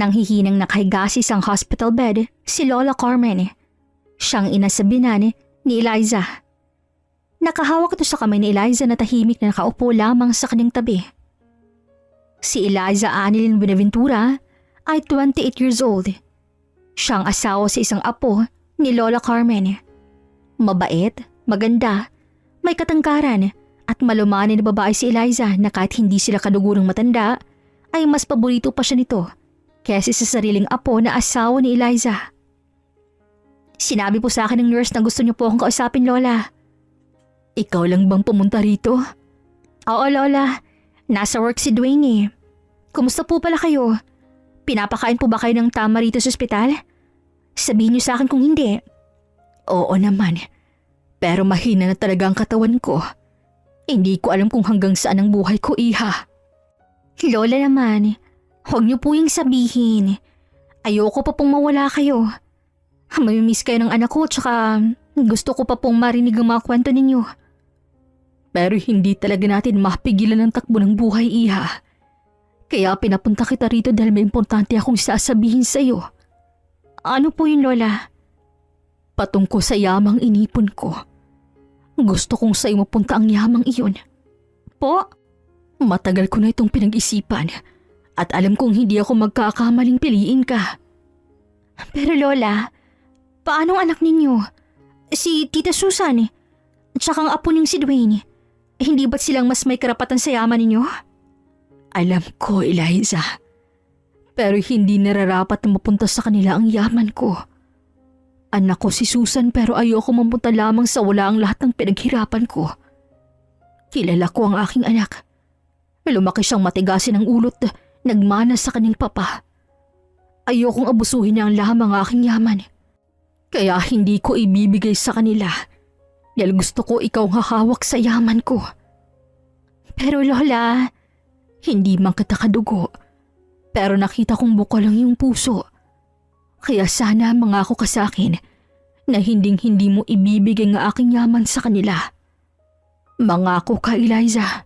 Nanghihinang nakahiga sa isang hospital bed si Lola Carmen. Siyang ina sa binan ni Eliza. Nakahawak ito sa kamay ni Eliza na tahimik na nakaupo lamang sa kanyang tabi. Si Eliza Annalyn Buenaventura ay 28 years old. Siyang asawa sa isang apo ni Lola Carmen. Mabait, maganda, may katangkaran at malumanay na babae si Eliza na kahit hindi sila kadugurang matanda ay mas paborito pa siya nito kaysa sa sariling apo na asawa ni Eliza. Sinabi po sa akin ng nurse na gusto niyo po akong kausapin, Lola. Ikaw lang bang pumunta rito? Oo, Lola. Nasa work si Dwayne eh. Kumusta po pala kayo? Pinapakain po ba kayo ng tama rito sa ospital? Sabihin niyo sa akin kung hindi. Oo naman. Pero mahina na talaga ang katawan ko. Hindi ko alam kung hanggang saan ang buhay ko, iha. Lola naman, huwag niyo po yung sabihin. Ayoko pa pong mawala kayo. Mamimiss kayo ng anak ko tsaka gusto ko pa pong marinig ang mga kwento ninyo. Pero hindi talaga natin mapigilan ang takbo ng buhay, iha. Kaya pinapunta kita rito dahil may importante akong sasabihin sa iyo. Ano po yun, Lola? Patungkol sa yamang inipon ko. Gusto kong sa'yo mapunta ang yamang iyon. Po? Matagal ko na itong pinag-isipan at alam kong hindi ako magkakamaling piliin ka. Pero Lola, paano ang anak ninyo? Si Tita Susan at saka ang apo niyong si Dwayne. Hindi ba't silang mas may karapatan sa yaman ninyo? Alam ko, Eliza. Pero hindi nararapat na mapunta sa kanila ang yaman ko. Anak ko si Susan pero ayoko mapunta lamang sa wala ang lahat ng pinaghirapan ko. Kilala ko ang aking anak. Lumaki siyang matigasin ng ulot, nagmana sa kanyang papa. Ayokong abusuhin niya ang lamang aking yaman. Kaya hindi ko ibibigay sa kanila. Dahil gusto ko ikaw ang hahawak sa yaman ko. Pero Lola, hindi man kita kadugo. Pero nakita kong bukal lang yung puso. Kaya sana mangako ka sa akin na hinding-hindi mo ibibigay ang aking yaman sa kanila. Mangako ka, Eliza.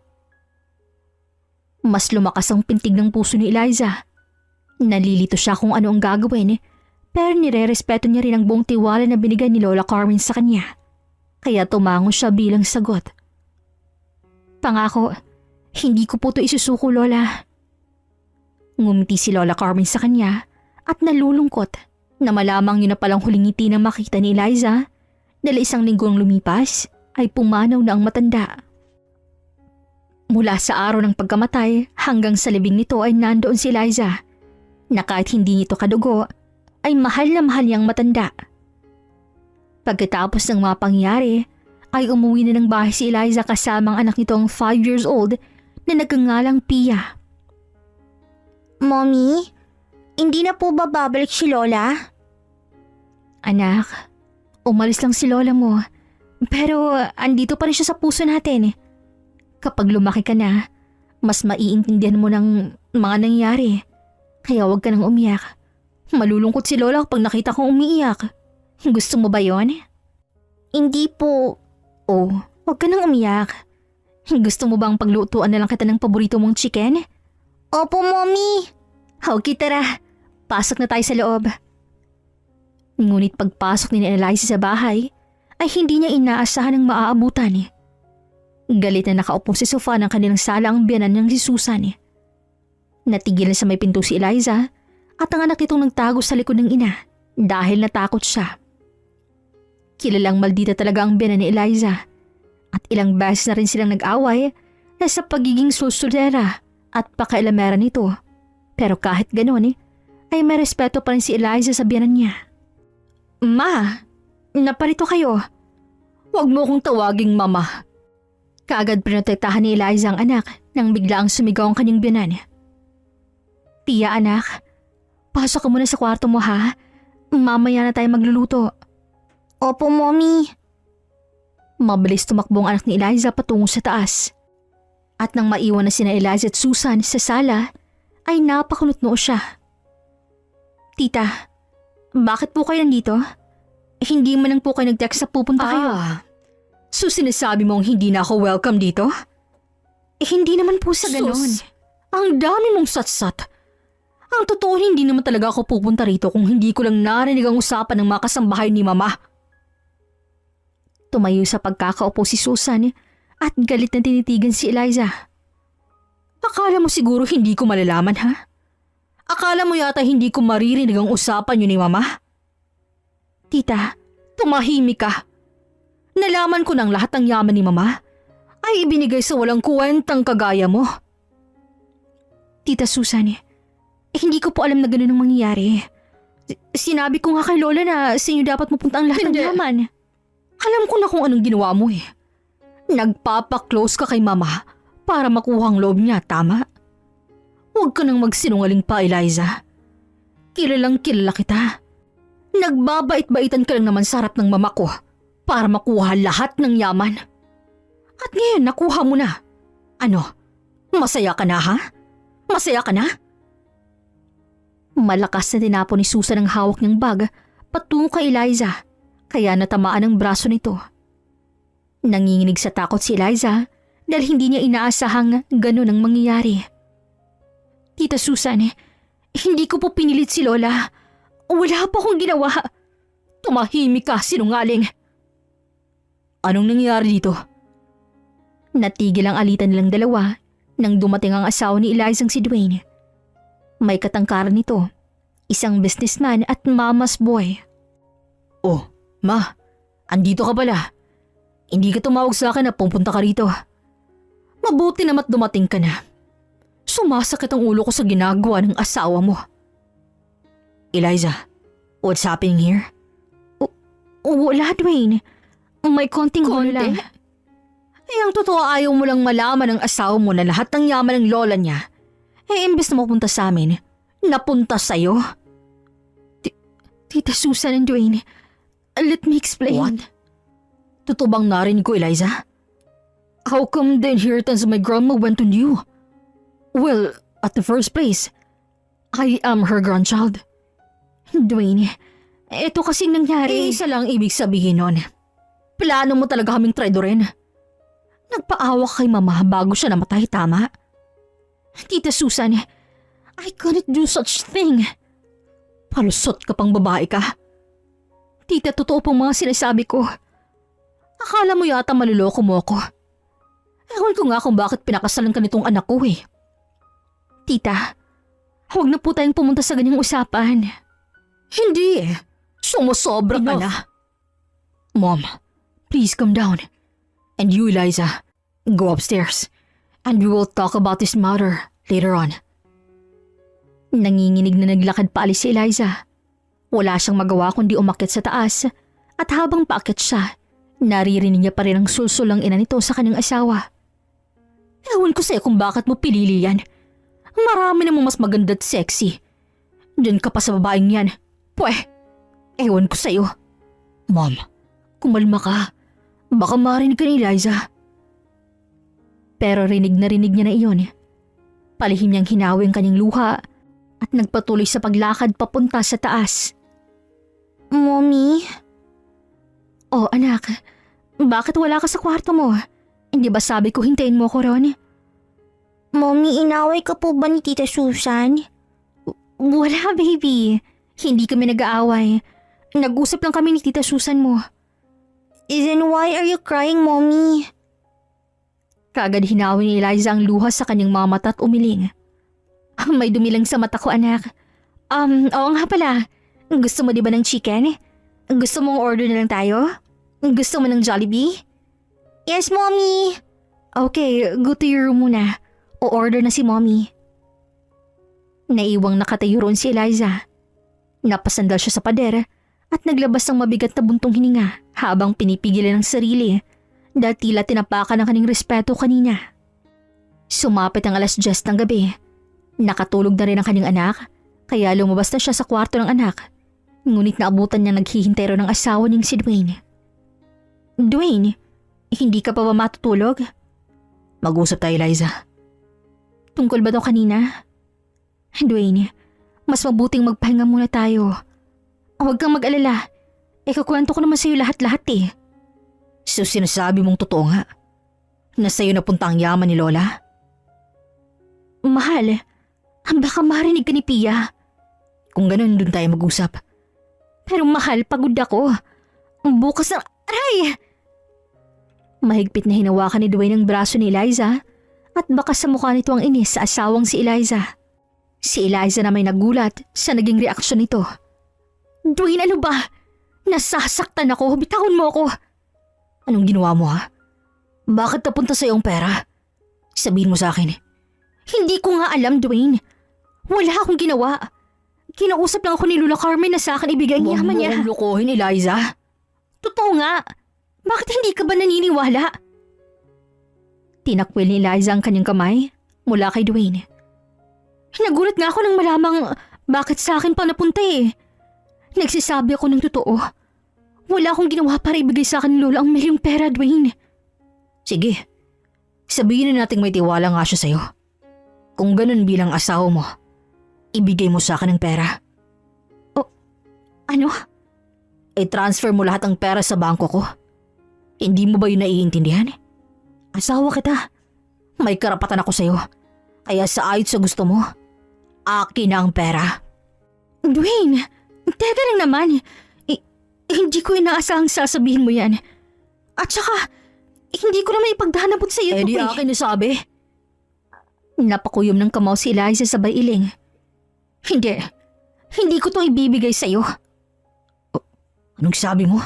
Mas lumakas ang pintig ng puso ni Eliza. Nalilito siya kung ano ang gagawin, pero nire-respeto niya rin ang buong tiwala na binigay ni Lola Carmen sa kanya. Kaya tumango siya bilang sagot. Pangako, hindi ko po ito isusuko, Lola. Ngumiti si Lola Carmen sa kanya at nalulungkot na malamang yun na palang huling ngiti na makita ni Eliza dahil isang linggong lumipas ay pumanaw na ang matanda. Mula sa araw ng pagkamatay hanggang sa libing nito ay nandoon si Eliza na kahit hindi nito kadugo ay mahal na mahal niyang matanda. Pagkatapos ng mga pangyari ay umuwi na ng bahay si Eliza kasama ang anak nitong 5 years old na nagngangalang Pia. Mommy, hindi na po ba babalik si Lola? Anak, umalis lang si Lola mo pero andito pa rin siya sa puso natin. Kapag lumaki ka na, mas maiintindihan mo ng mga nangyari. Kaya huwag ka nang umiyak. Malulungkot si Lola kapag nakita kong umiiyak. Gusto mo ba yon? Hindi po. Oh, huwag ka nang umiyak. Gusto mo bang paglutuan na lang kita ng paborito mong chicken? Opo, Mommy. Okay, tara. Pasok na tayo sa loob. Ngunit pagpasok ni Eliza sa bahay, ay hindi niya inaasahan ng maaabutan. Galit na nakaupo sa sofa ng kanilang sala ang biyanan niyang si Susan. Natigil na sa may pinto si Eliza at ang anak itong nagtago sa likod ng ina dahil natakot siya. Kilalang maldita talaga ang biyanan ni Eliza at ilang beses na rin silang nag-away na sa pagiging susulera at pakailamera nito. Pero kahit gano'n ay may respeto pa rin si Eliza sa biyanan niya. Ma, naparito kayo. Huwag mo kong tawaging mama. Kaagad pinotektahan ni Eliza ang anak nang biglaang sumigaw ang kanyang biyanan. Pia, anak, pasok ka muna sa kwarto mo ha. Mamaya na tayo magluluto. Opo, Mommy. Mabilis tumakbo ang anak ni Eliza patungo sa taas. At nang maiwan na sina Eliza at Susan sa sala, ay napakunot-noo siya. Tita, bakit po kayo nandito? Hindi man lang po kayo nag-text sa pupunta kayo. So sinasabi mong hindi na ako welcome dito? Hindi naman po sa ganon. Sus, ang dami mong satsat. Ang totoo, hindi naman talaga ako pupunta rito kung hindi ko lang narinig ang usapan ng mga kasambahay ni Mama. Tumayo sa pagkakaupo si Susan at galit na tinitigan si Eliza. Akala mo siguro hindi ko malalaman, ha? Akala mo yata hindi ko maririnig ang usapan niyo ni Mama? Tita, tumahimik ka. Nalaman ko ng lahat ng yaman ni Mama ay ibinigay sa walang kwentang kagaya mo. Tita Susan, hindi ko po alam na ganun ang mangyayari. Sinabi ko nga kay Lola na sa inyo dapat mapunta ang lahat ng yaman. Alam ko na kung anong ginawa mo eh. Nagpapaklose ka kay Mama para makuha ang loob niya, tama? Huwag ka nang magsinungaling pa, Eliza. Kilalang kilala kita. Nagbabait-baitan ka lang naman sa harap ng Mama ko para makuha lahat ng yaman. At ngayon nakuha mo na. Ano? Masaya ka na, ha? Masaya ka na? Malakas na tinapon ni Susan ang hawak niyang bag patungo kay Eliza, kaya natamaan ang braso nito. Nanginginig sa takot si Eliza dahil hindi niya inaasahang ganun ang mangyayari. Tita Susan, hindi ko po pinilit si Lola. Wala pa akong ginawa. Tumahimik ka, sinungaling. Anong nangyayari dito? Natigil ang alitan nilang dalawa nang dumating ang asawa ni Eliza si Dwayne. May katangkaran nito, isang businessman at mama's boy. Oh, Ma, andito ka pala. Hindi ka tumawag sa akin na pupunta ka rito. Mabuti namat dumating ka na. Sumasakit ang ulo ko sa ginagawa ng asawa mo. Eliza, what's happening here? Wala, Dwayne. May konting gulo lang. Ang totoo ayaw mo lang malaman ng asawa mo na lahat ng yaman ng lola niya. Imbes na mapunta sa amin, napunta sa'yo. Tita Susan and Dwayne, let me explain. What? Totoo bang narinig ko, Eliza? How come the inheritance of my grandma went on you? Well, at the first place, I am her grandchild. Dwayne, ito kasing nangyari. Isa lang ibig sabihin nun. Plano mo talaga kaming traidorin. Nagpaawa kay Mama bago siya namatay, tama? Tita Susan, I couldn't do such thing. Palusot ka pang babae ka. Tita, totoo pong mga sinasabi ko. Akala mo yata maluloko mo ako. Ewan ko nga kung bakit pinakasalan ka nitong anak ko eh. Tita, huwag na po tayong pumunta sa ganyang usapan. Hindi eh. Sumusobra ka na. Mom, please calm down. And you, Eliza, go upstairs. And we will talk about this matter later on. Nanginginig na naglakad paalis si Eliza. Wala siyang magawa kundi umakyat sa taas at habang paakyat siya, naririnig niya pa rin ang sulsulang ina nito sa kanyang asawa. Ewan ko sa'yo kung bakit mo pinili yan. Marami namang mas maganda at sexy. Diyan ka pa sa babaeng yan. Pweh, ewan ko sa'yo. Mom, kumalma ka. Baka marinig ka ni Eliza. Pero rinig niya na iyon. Palihim niyang hinawi ang kanyang luha at nagpatuloy sa paglakad papunta sa taas. Mommy? Oh anak, bakit wala ka sa kwarto mo? Hindi ba sabi ko hintayin mo ko ron? Mommy, inaway ka po ba ni Tita Susan? Wala baby, hindi kami nag-aaway. Nag-usap lang kami ni Tita Susan mo. Then why are you crying, Mommy? Kaagad hinawi ni Eliza ang luha sa kanyang mga mata at umiling. May dumilang sa mata ko, anak. Oo nga pala. Gusto mo di ba ng chicken? Gusto mong order na lang tayo? Gusto mo ng Jollibee? Yes, Mommy. Okay, go to your room muna. O-order na si Mommy. Naiwang nakatayo roon si Eliza. Napasandal siya sa pader at naglabas ng mabigat na buntong hininga habang pinipigilan ang sarili dahil tila tinapakan ng kanyang respeto kanina. Sumapit ang 10:00 ng gabi. Nakatulog na rin ang kanyang anak kaya lumabas na siya sa kwarto ng anak. Ngunit naabutan niya naghihintay rin ng asawa niyang si Dwayne. Dwayne, hindi ka pa ba matutulog? Mag-usap tayo, Eliza. Tungkol ba daw kanina? Dwayne, mas mabuting magpahinga muna tayo. Huwag kang mag-alala. Ikakwento ko naman sa'yo lahat-lahat eh. So sinasabi mong totoo nga? Na sa'yo napunta ang yaman ni Lola? Mahal, Baka marinig ka ni Pia. Kung ganun, dun tayo mag-usap. Pero mahal, pagod ako. Bukas na... Aray! Mahigpit na hinawakan ni Dwayne ang braso ni Eliza at baka sa mukha nito ang inis sa asawang si Eliza. Si Eliza na may nagulat sa naging reaksyon nito. Dwayne, ano ba? Nasasaktan ako. Bitawan mo ako. Anong ginawa mo ha? Bakit napunta sa'yo ang pera? Sabihin mo sa akin. Hindi ko nga alam, Dwayne. Wala akong ginawa. Kinausap lang ako ni Lola Carmen na sa akin ibigay ang yaman niya. Huwag mo akong lokohin, Eliza. Totoo nga. Bakit hindi ka ba naniniwala? Tinakwil ni Eliza ang kanyang kamay mula kay Dwayne. Nagulat nga ako nang malamang bakit sa akin pa napunta eh. Nagsasabi ako ng totoo. Wala akong ginawa para ibigay sa akin ni Lola ang milyong pera, Dwayne. Sige, sabihin na nating may tiwala nga siya sa'yo. Kung ganun bilang asawa mo, ibigay mo sa akin ang pera. O, ano? I-transfer mo lahat ng pera sa bangko ko. Hindi mo ba yun naiintindihan? Asawa kita. May karapatan ako sa'yo. Kaya sa ayot sa gusto mo, akin na ang pera. Dwayne, teka lang naman. Hindi ko inaasahang sasabihin mo yan. At saka, hindi ko naman ipagdahanapot sa iyo. Di akin nasabi. Napakuyom ng kamaw si Eliza sa bailing. Hindi ko to ibibigay sa iyo. Anong sabi mo?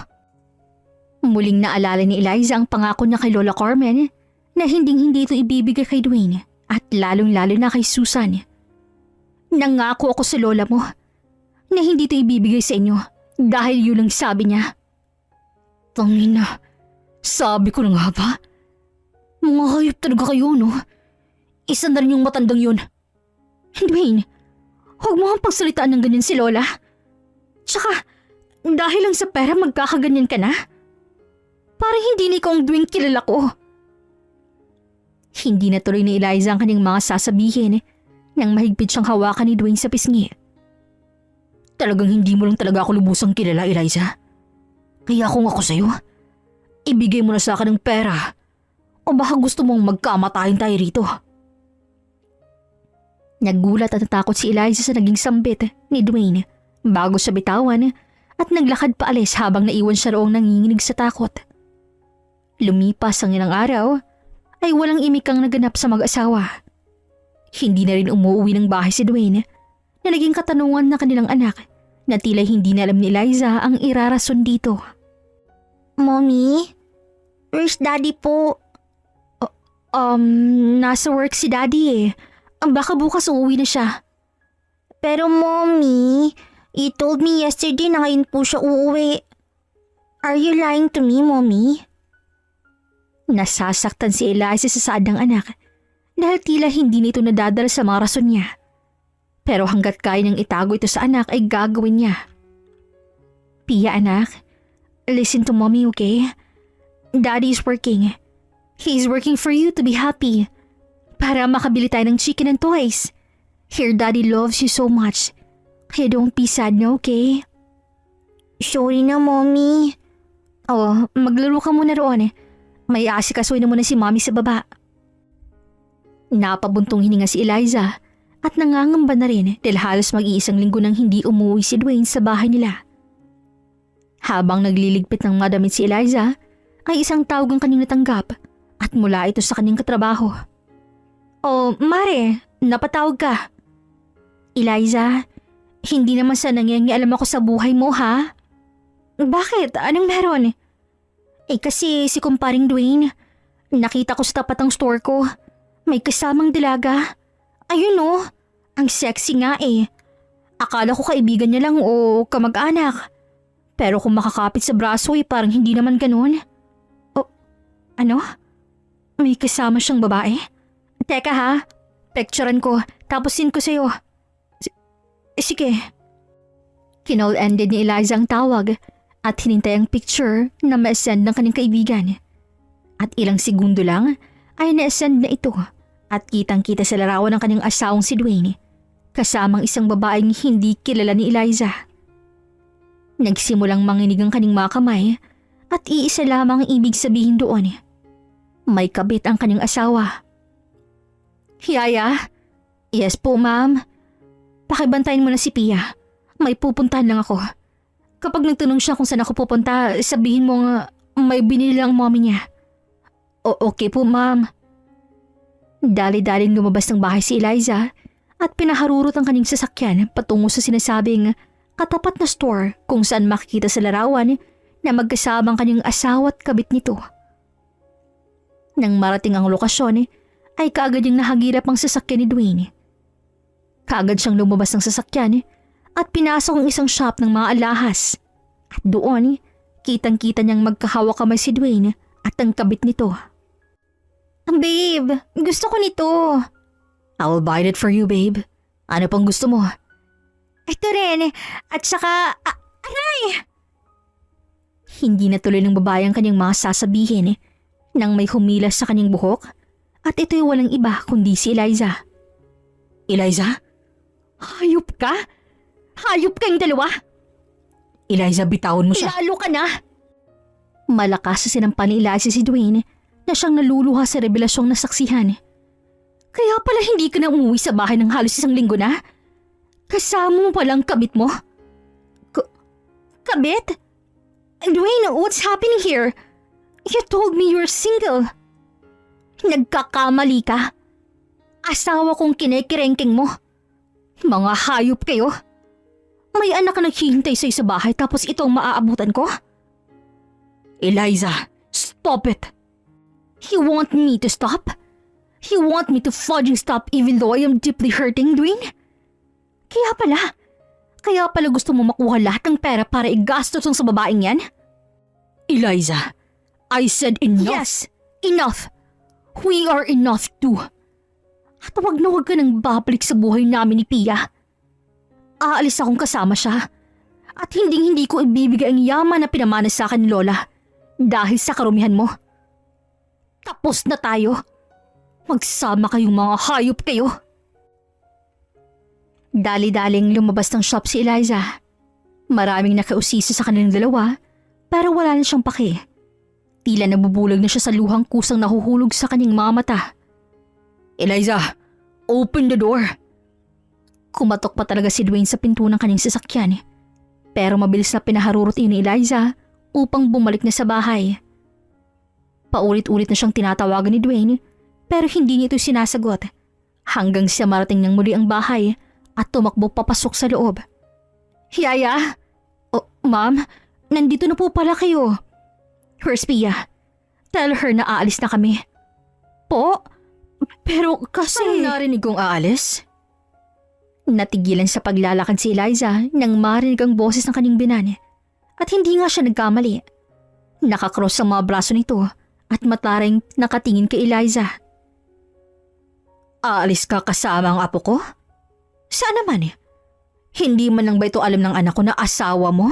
Muling naalala ni Eliza ang pangako niya kay Lola Carmen na hindi ito ibibigay kay Dwayne at lalong-lalo na kay Susan. Nangako ako sa lola mo na hindi ito ibibigay sa inyo dahil yun ang sabi niya. Tangina, sabi ko na nga ba? Mga hayop talaga kayo, no? Isa na rin yung matandang yun. Dwayne, huwag mo ang pagsalitaan ng ganyan si Lola. Tsaka, dahil lang sa pera magkakaganyan ka na? Parang hindi na ikaw ang Dwayne kilala ko. Hindi na tuloy ni Eliza ang kanyang mga sasabihin nang mahigpit siyang hawakan ni Dwayne sa pisngi. Talagang hindi mo lang talaga ako lubusang kilala, Eliza. Kaya kung ako sa'yo, ibigay mo na sa akin ang pera. O baka gusto mong magkamatayin tayo rito? Nagulat at natakot si Eliza sa naging sambit ni Dwayne bago siya bitawan at naglakad paalis habang naiwan siya roong nanginginig sa takot. Lumipas ang ilang araw ay walang imikang naganap sa mag-asawa. Hindi na rin umuwi ng bahay si Dwayne na naging katanungan ng kanilang anak na tila hindi na alam ni Eliza ang irarason dito. Mommy? Where's Daddy po? Nasa work si Daddy eh. Baka bukas uuwi na siya. Pero Mommy, you told me yesterday na ngayon po siya uuwi. Are you lying to me, Mommy? Nasasaktan si Eliza sa saad ng anak dahil tila hindi nito nadadala sa mga rason niya. Pero hanggat kaya niyang itago ito sa anak ay gagawin niya. Pia anak, listen to Mommy, okay? Daddy is working. He's working for you to be happy. Para makabili tayo ng chicken and toys. Here, Daddy loves you so much. Kaya don't be sad na, okay? Sorry na, Mommy. Oh, maglaro ka muna roon. May asikasuhin na muna si Mommy sa baba. Napabuntong hininga si Eliza at nangangamba na rin dahil halos mag-iisang linggo nang hindi umuwi si Dwayne sa bahay nila. Habang nagliligpit ng mga damit si Eliza, ay isang tawag ang kanyang natanggap at mula ito sa kanyang katrabaho. Oh, Mare, napatawag ka. Eliza, hindi naman sa nangyayang ako sa buhay mo, ha? Bakit? Anong meron? Kasi si kumparing Dwayne, nakita ko sa tapat ng store ko. May kasamang dalaga. Ayun oh, ang sexy nga eh. Akala ko kaibigan niya lang o kamag-anak. Pero kung makakapit sa braso parang hindi naman ganun. Oh, ano? May kasama siyang babae? Teka ha, picturean ko tapos send ko sa'yo. Sige. Kinall-ended ni Eliza ang tawag at hinintay ang picture na ma-send ng kanyang kaibigan. At ilang segundo lang ay na-send na ito at kitang-kita sa larawan ng kanyang asawang si Dwayne kasamang isang babaeng hindi kilala ni Eliza. Nagsimulang manginig ang kanyang mga kamay at iisa lamang ang ibig sabihin doon. May kabit ang kanyang asawa. Yaya, Yes po, ma'am. Pakibantayin mo na si Pia. May pupuntahan lang ako. Kapag nagtanong siya kung saan ako pupunta, sabihin mo nga may binili lang ang mommy niya. Okay po, ma'am. Dali-daling lumabas ng bahay si Eliza at pinaharurot ang kanyang sasakyan patungo sa sinasabing katapat na store kung saan makikita sa larawan na magkasama ang kanyang asawa at kabit nito. Nang marating ang lokasyon, ay kaagad niyang nahagilap ang sasakyan ni Dwayne. Kaagad siyang lumabas ng sasakyan at pinasok ang isang shop ng mga alahas. At doon, kitang-kita niyang magkahawak kamay si Dwayne at ang kabit nito. Babe, gusto ko nito. I'll buy it for you, babe. Ano pang gusto mo? Ito rin. At saka, aray! Hindi natuloy ng babae ang kanyang mga sasabihin nang may humilas sa kanyang buhok at ito'y walang iba kundi si Eliza. Eliza? Hayop ka? Hayop kayong dalawa? Eliza, bitawan mo siya. Lalo ka na! Malakas sa sinampa ni Eliza si Dwayne na siyang naluluha sa revelasyong nasaksihan. Kaya pala hindi ka na umuwi sa bahay ng halos 1 linggo na? Kasama mo palang kabit mo? Kabit? Dwayne, what's happening here? You told me you're single. Nagkakamali ka. Asawa kong kinikirengking mo. Mga hayop kayo. May anak na naghihintay sa bahay tapos ito ang maaabutan ko? Eliza, stop it. You want me to stop? You want me to fudging stop even though I am deeply hurting, Dwayne? Kaya pala gusto mo makuha lahat ng pera para igastos sa babaeng yan? Eliza, I said enough. Yes, enough. We are enough too. At wag na wag ka nang babalik sa buhay namin ni Pia. Aalis akong kasama siya. At hindi ko ibibigay ang yaman na pinamana sa akin ni Lola dahil sa karumihan mo. Tapos na tayo. Magsama kayong mga hayop kayo. Dali-daling lumabas ng shop si Eliza. Maraming nakausisa sa kanilang dalawa pero wala na siyang pake. Tila nabubulag na siya sa luhang kusang nahuhulog sa kanyang mga mata. Eliza, open the door. Kumatok pa talaga si Dwayne sa pinto ng kanyang sasakyan. Pero mabilis na pinaharurot iyon ni Eliza upang bumalik na sa bahay. Paulit-ulit na siyang tinatawagan ni Dwayne pero hindi niya ito sinasagot hanggang siya marating ng muli ang bahay at tumakbo papasok sa loob. Yaya? Oh, ma'am, nandito na po pala kayo. Where's Pia? Tell her na aalis na kami. Po? Pero kasi... Parang narinig kong aalis. Natigilan sa paglalakad si Eliza nang marinig ang boses ng kanyang binan. At hindi nga siya nagkamali. Nakakross ang mga braso nito at mataring nakatingin kay Eliza. Aalis ka kasama ang apo ko? Saan naman? Hindi man lang ba ito alam ng anak ko na asawa mo?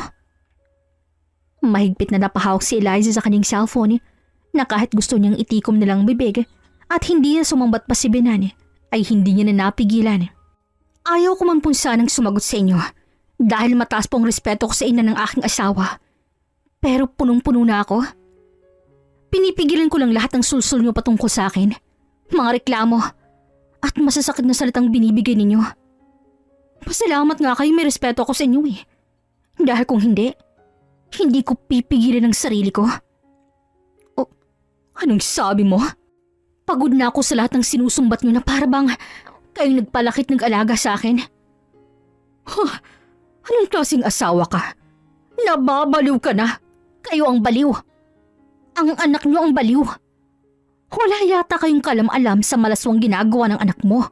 Mahigpit na napahawak si Eliza sa kanyang cellphone na kahit gusto niyang itikom na lang bibig at hindi na sumambat pa si Binan ay hindi niya na napigilan. Ayaw ko man po sanang sumagot sa inyo dahil mataas pong respeto ko sa ina ng aking asawa. Pero punong-puno na ako. Pinipigilan ko lang lahat ng sulsul niyo patungkol sa akin. Mga reklamo at masasakit na salitang binibigay ninyo. Pasalamat nga kayo may respeto ako sa inyo eh. Dahil kung hindi ko pipigilan ang sarili ko. O, anong sabi mo? Pagod na ako sa lahat ng sinusumbat niyo na para bang kayong nagpalakit nag-alaga sa akin. Huh, anong klaseng asawa ka? Nababaliw ka na. Kayo ang baliw. Ang anak niyo ang baliw. Wala yata kayong kalam-alam sa malaswang ginagawa ng anak mo.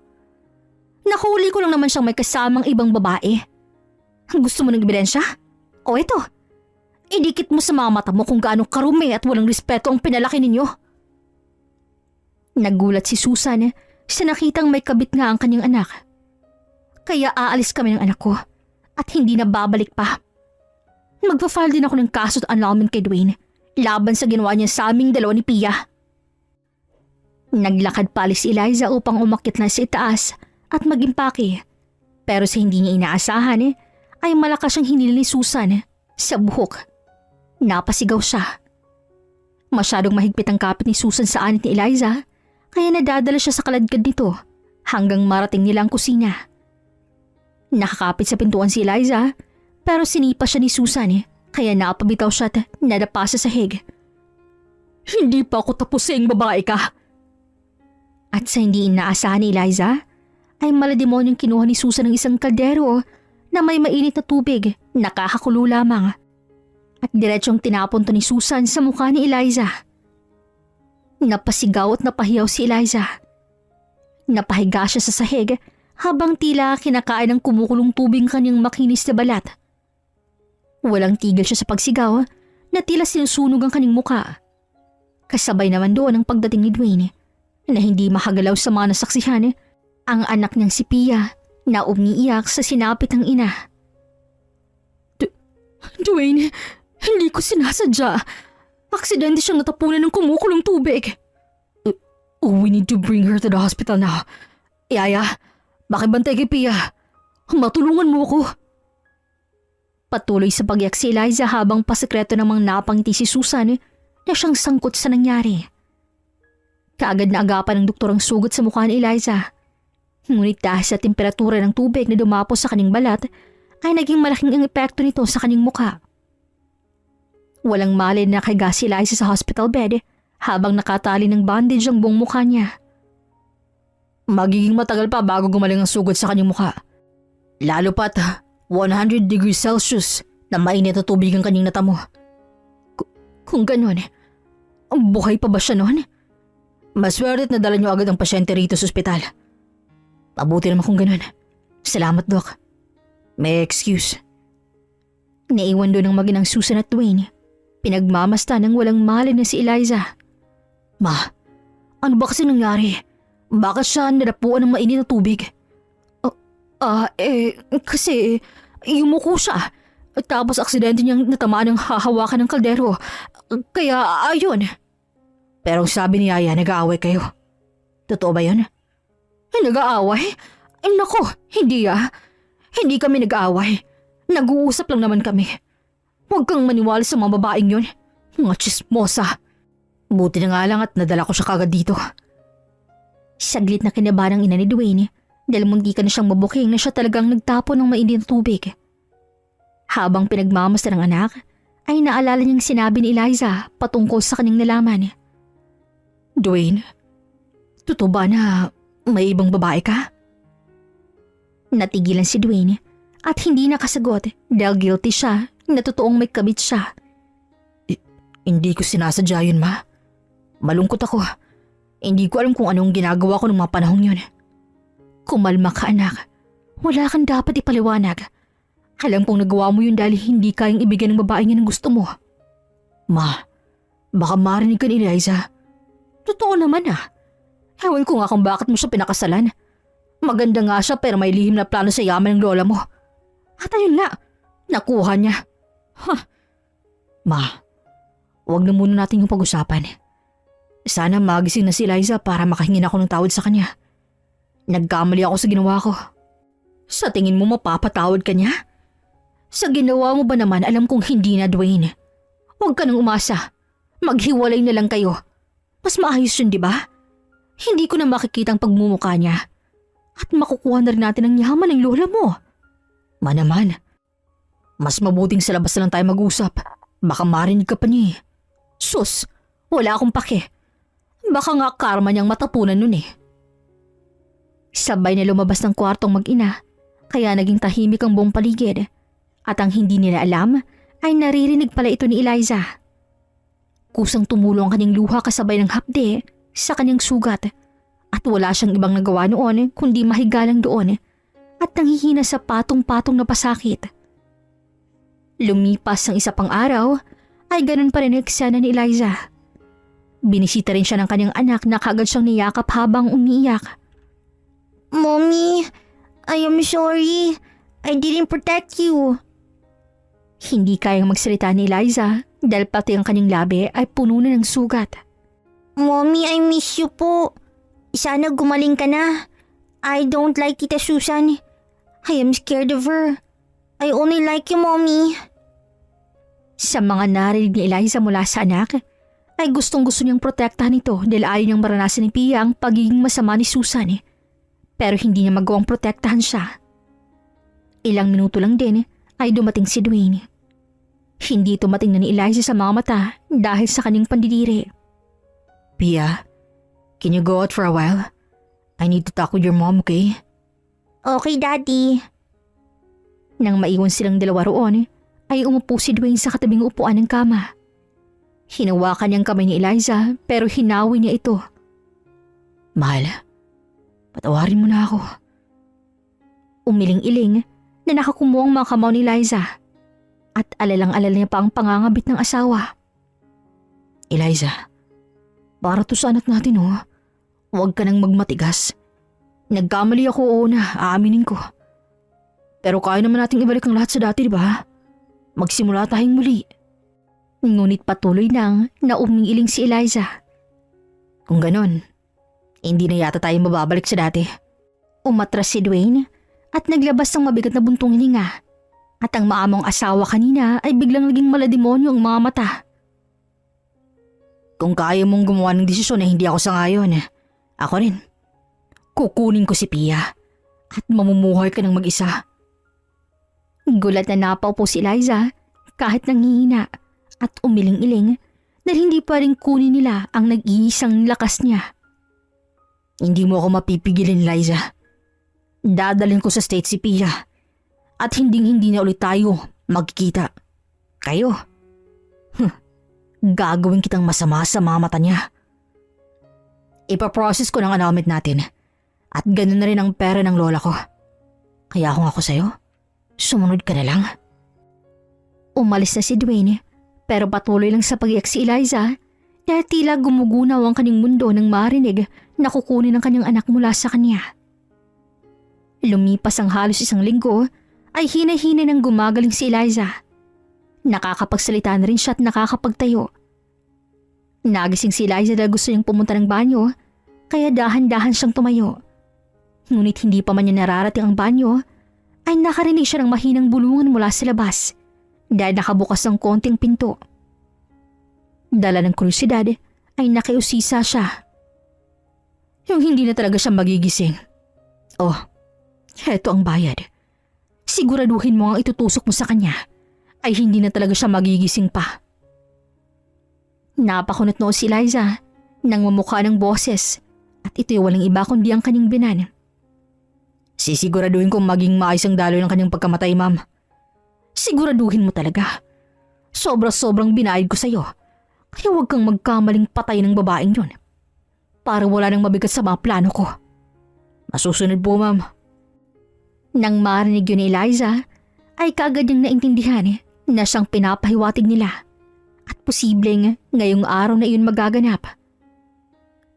Nakahuli ko lang naman siyang may kasamang ibang babae. Gusto mo ng ebidensya? O ito. Idikit mo sa mga mata mo kung gaano karumi at walang respeto ang pinalaki ninyo. Nagulat si Susan sa nakitang may kabit nga ang kanyang anak. Kaya aalis kami ng anak ko at hindi na babalik pa. Magpa-file din ako ng kaso at annulment kay Dwayne laban sa ginawa niya sa aming dalawa ni Pia. Naglakad pa si Eliza upang umakyat na sa itaas at mag-impake. Pero sa hindi niya inaasahan ay malakas siyang hinila ni Susan sa buhok. Napasigaw siya. Masyadong mahigpit ang kapit ni Susan sa anit ni Eliza kaya nadadala siya sa kaladkad nito hanggang marating nila ang kusina. Nakakapit sa pintuan si Eliza pero sinipa siya ni Susan kaya napabitaw siya at nadapa sa sahig. Hindi pa ako tapusing babae ka. At sa hindi inaasahan ni Eliza ay malademonyong kinuha ni Susan ng isang kaldero na may mainit na tubig, nakakakulo lamang. At diretsong tinapon to ni Susan sa mukha ni Eliza. Napasigaw at napahiyaw si Eliza. Napahiga siya sa sahig habang tila kinakain ng kumukulong tubig kanyang makinis na balat. Walang tigil siya sa pagsigaw na tila sinusunog ang kanyang mukha. Kasabay naman doon ang pagdating ni Dwayne na hindi makagalaw sa mga nasaksihan ang anak niyang si Pia na umiiyak sa sinapit ng ina. Dwayne, hindi ko sinasadya. Aksidente siyang natapunan ng kumukulong tubig. We need to bring her to the hospital now. Yaya, makibantay kay Pia. Matulungan mo ako. Patuloy sa pagyak si Eliza habang pasikreto namang napangiti si Susan na siyang sangkot sa nangyari. Kaagad na agapan ng doktor ang sugat sa mukha ni Eliza. Ngunit dahil sa temperatura ng tubig na dumapos sa kanyang balat, ay naging malaking ang epekto nito sa kanyang mukha. Walang malay na nakahiga si Eliza sa hospital bed habang nakatali ng bandage ang buong mukha niya. Magiging matagal pa bago gumaling ang sugat sa kanyang mukha. Lalo pat 100 degrees Celsius na mainit na tubig ang kanyang natamo. Kung ganun, buhay pa ba siya noon? Maswerte't nadala niyo agad ang pasyente rito sa ospital. Mabuti naman kung ganun. Salamat, Doc. May excuse. Naiwan doon ang maginang Susan at Dwayne. Pinagmamasta ng walang malay na si Eliza. Ma, ano ba kasi nangyari? Bakit siya nadapuan ng mainit na tubig? Kasi yumuko siya. Tapos aksidente niyang natamaan ng hahawakan ng kaldero. Kaya ayun. Pero sabi ni Yaya, nag-aaway kayo. Totoo ba yun? Nag-aaway? Nako, hindi Hindi kami nag-aaway. Nag-uusap lang naman kami. Huwag kang maniwala sa mga babaeng yun. Mga chismosa. Buti na nga lang at nadala ko siya kagad dito. Saglit na kinabahan ang ina ni Dwayne dahil munti ka na siyang mabuking na siya talagang nagtapon ng mainit na tubig. Habang pinagmamasta ng anak, ay naalala niyang sinabi ni Eliza patungkol sa kanyang nalaman. Dwayne, totoo ba na may ibang babae ka? Natigilan si Dwayne at hindi nakasagot dahil guilty siya na totoong may kabit siya. Hindi ko sinasadya yun, Ma. Malungkot ako. Hindi ko alam kung anong ginagawa ko ng mga panahong yun. Kumalma ka, anak. Wala kang dapat ipaliwanag. Alam kong nagawa mo yun dahil hindi kayang ibigay ng babaeng yan ang gusto mo. Ma, baka marinig ka ni Eliza. Totoo naman Ewan ko nga kung bakit mo siya pinakasalan. Maganda nga siya pero may lihim na plano sa yaman ng lola mo. At ayun nga, nakuha niya. Ma, wag na muna natin yung pag-usapan. Sana magising na si Eliza para makahingin ako ng tawad sa kanya. Nagkamali ako sa ginawa ko. Sa tingin mo mapapatawad ka niya? Sa ginawa mo ba naman alam kong hindi na, Dwayne? Huwag ka nang umasa. Maghiwalay na lang kayo. Mas maayos yun, di ba? Hindi ko na makikita ang pagmumukha niya. At makukuha na rin natin ang yaman ng lola mo. Naman. Mas mabuting sa labas na lang tayo mag-usap. Baka marinig ka pa niya. Sus, wala akong pake. Baka nga karma niyang matapunan nun Sabay na lumabas ng kwartong mag-ina, kaya naging tahimik ang buong paligid. At ang hindi nila alam ay naririnig pala ito ni Eliza. Kusang tumulo ang kanyang luha kasabay ng hapde sa kanyang sugat at wala siyang ibang nagawa noon kundi mahiga lang doon at nanghihina sa patong-patong na pasakit. Lumipas ang isa pang araw ay ganun pa rin ang eksena ni Eliza. Binisita rin siya ng kanyang anak na kagad siyang niyakap habang umiiyak. Mommy, I am sorry. I didn't protect you. Hindi kayang magsalita ni Eliza dahil pati ang kanyang labi ay puno na ng sugat. Mommy, I miss you po. Sana gumaling ka na. I don't like Tita Susan. I am scared of her. I only like you, Mommy. Sa mga narinig ni Eliza mula sa anak, ay gustong-gusto niyang protektahan ito dahil ayaw niyang maranasan ni Pia ang pagiging masama ni Susan. pero hindi niya magawang protektahan siya. Ilang minuto lang din ay dumating si Dwayne. Hindi tumating na ni Eliza sa mga mata dahil sa kanyang pandidiri. Pia, can you go out for a while? I need to talk with your mom, okay? Okay, Daddy. Nang maiwan silang dalawa roon, ay umupo si Dwayne sa katabing upuan ng kama. Hinawakan niyang kamay ni Eliza pero hinawi niya ito. Mahal, patawarin mo na ako. Umiling-iling na nakakumuha ang mga kamao ni Eliza at alalang-alala niya pa ang pangangabit ng asawa. Eliza, para to sa anak natin oh. Huwag ka nang magmatigas. Nagkamali ako, oo na, aaminin ko. Pero kaya naman nating ibalik ang lahat sa dati, di ba? Magsimula tayong muli. Ngunit patuloy nang na umiiling si Eliza. Kung ganon, hindi na yata tayo mababalik sa dati. Umatras si Dwayne at naglabas ng mabigat na buntong hininga. At ang maamong asawa kanina ay biglang naging malademonyo ang mga mata. Kung kaya mong gumawa ng desisyon na hindi ako sangayon, ako rin. Kukunin ko si Pia at mamumuhay ka ng mag-isa. Gulat na napaupo si Eliza kahit nanghihina at umiling-iling dahil hindi pa rin kunin nila ang nag-iisang lakas niya. Hindi mo ako mapipigilin, Eliza. Dadalhin ko sa state si Pia at hindi na ulit tayo magkikita. Kayo. Gagawin kitang masama sa mga mata niya. Ipaprocess ko ng annulment natin at ganun na rin ang pera ng lola ko. Kaya kung ako sa'yo, sumunod ka na lang. Umalis na si Dwayne pero patuloy lang sa pag-iyak si Eliza dahil tila gumugunaw ang kanyang mundo nang marinig na kukunin ang kanyang anak mula sa kanya. Lumipas ang halos isang linggo ay hinay-hinay nang gumagaling si Eliza. Nakakapagsalita na rin siya at nakakapagtayo. Nagising si Eliza dahil gusto niyang pumunta ng banyo kaya dahan-dahan siyang tumayo. Ngunit hindi pa man niya nararating ang banyo ay nakarinig siya ng mahinang bulungan mula sa labas dahil nakabukas ng konting pinto. Dala ng kuryosidad ay nakiusisa siya. Yung hindi na talaga siya magigising. Oh, heto ang bayad. Siguraduhin mo ang itutusok mo sa kanya ay hindi na talaga siya magigising pa. Napakunot noo si Eliza nang mamukha ng boses at ito'y walang iba kundi ang kanyang binan. Sisiguraduhin kong maging maayos ang daloy ng kanyang pagkamatay, ma'am. Siguraduhin mo talaga. Sobra-sobrang binayad ko sa'yo. Kaya huwag kang magkamaling patay ng babaeng yun. Para wala nang mabigat sa mga plano ko. Masusunod po, ma'am. Nang marinig yun ni Eliza, ay kaagad niyang naintindihan na siyang pinapahiwatig nila. At posibleng ngayong araw na iyon magaganap.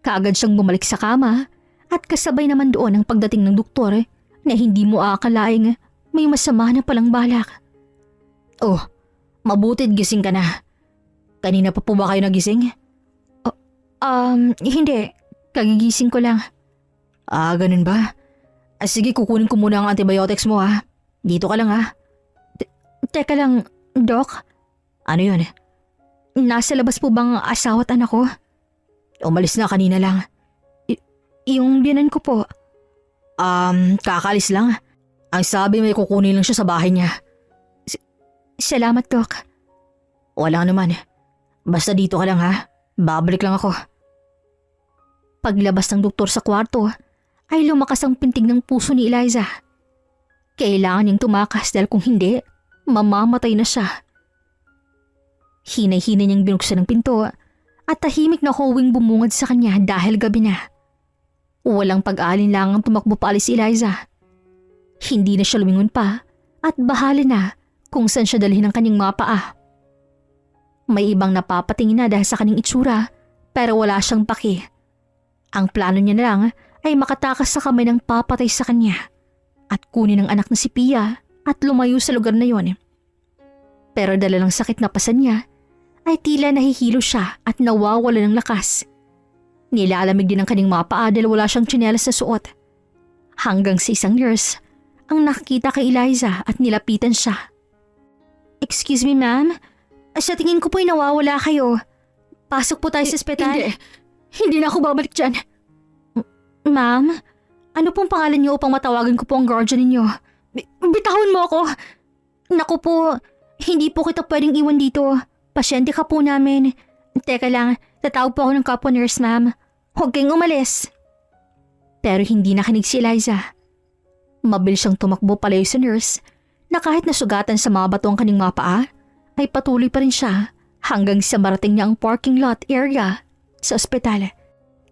Kaagad siyang bumalik sa kama at kasabay naman doon ang pagdating ng doktor na hindi mo aakalaing may masama na palang balak. Oh, mabuti't gising ka na. Kanina pa po ba kayo nagising? Hindi. Kagigising ko lang. Ganun ba? Sige, kukunin ko muna ang antibiotics mo ha. Dito ka lang ha. Teka lang, Doc. Ano yun? Nasa labas po bang asawa at anak ko? Umalis na kanina lang. Yung biyanan ko po. Kakalis lang. Ang sabi may kukunin lang siya sa bahay niya. Salamat, Doc. Wala naman. Basta dito ka lang ha. Babalik lang ako. Paglabas ng doktor sa kwarto, ay lumakas ang pintig ng puso ni Eliza. Kailangan niyang tumakas dahil kung hindi, mamamatay na siya. Hinay-hinay niyang binuksan ng pinto at tahimik na huwing bumungad sa kanya dahil gabi na. Walang pag-alinlangang tumakbo pa alis si Eliza. Hindi na siya lumingon pa at bahala na kung saan siya dalhin ang kanyang mga paa. May ibang napapatingin na dahil sa kanyang itsura pero wala siyang paki. Ang plano niya na lang ay makatakas sa kamay ng papatay sa kanya at kunin ang anak na si Pia at lumayo sa lugar na yon. Pero dala ng sakit na pasan niya ay tila nahihilo siya at nawawala ng lakas. Nilalamig din ang kanyang mga paa dahil wala siyang tsinelas na suot. Hanggang sa isang nurse ang nakakita kay Eliza at nilapitan siya. Excuse me, ma'am? Sa tingin ko po'y nawawala kayo. Pasok po tayo sa ospital. Hindi na ako babalik dyan. Ma'am, Ano pong pangalan niyo upang matawagan ko po ang guardian ninyo? Bitahon mo ako! Naku po, hindi po kita pwedeng iwan dito. Pasyente ka po namin. Teka lang, tatawag po ako ng kapwa nurse, ma'am. Huwag kayong umalis. Pero hindi nakinig si Eliza. Mabilis siyang tumakbo palayo sa nurse na kahit nasugatan sa mga bato ang kanyang mga paa, ay patuloy pa rin siya hanggang sa marating niya ang parking lot area sa ospital.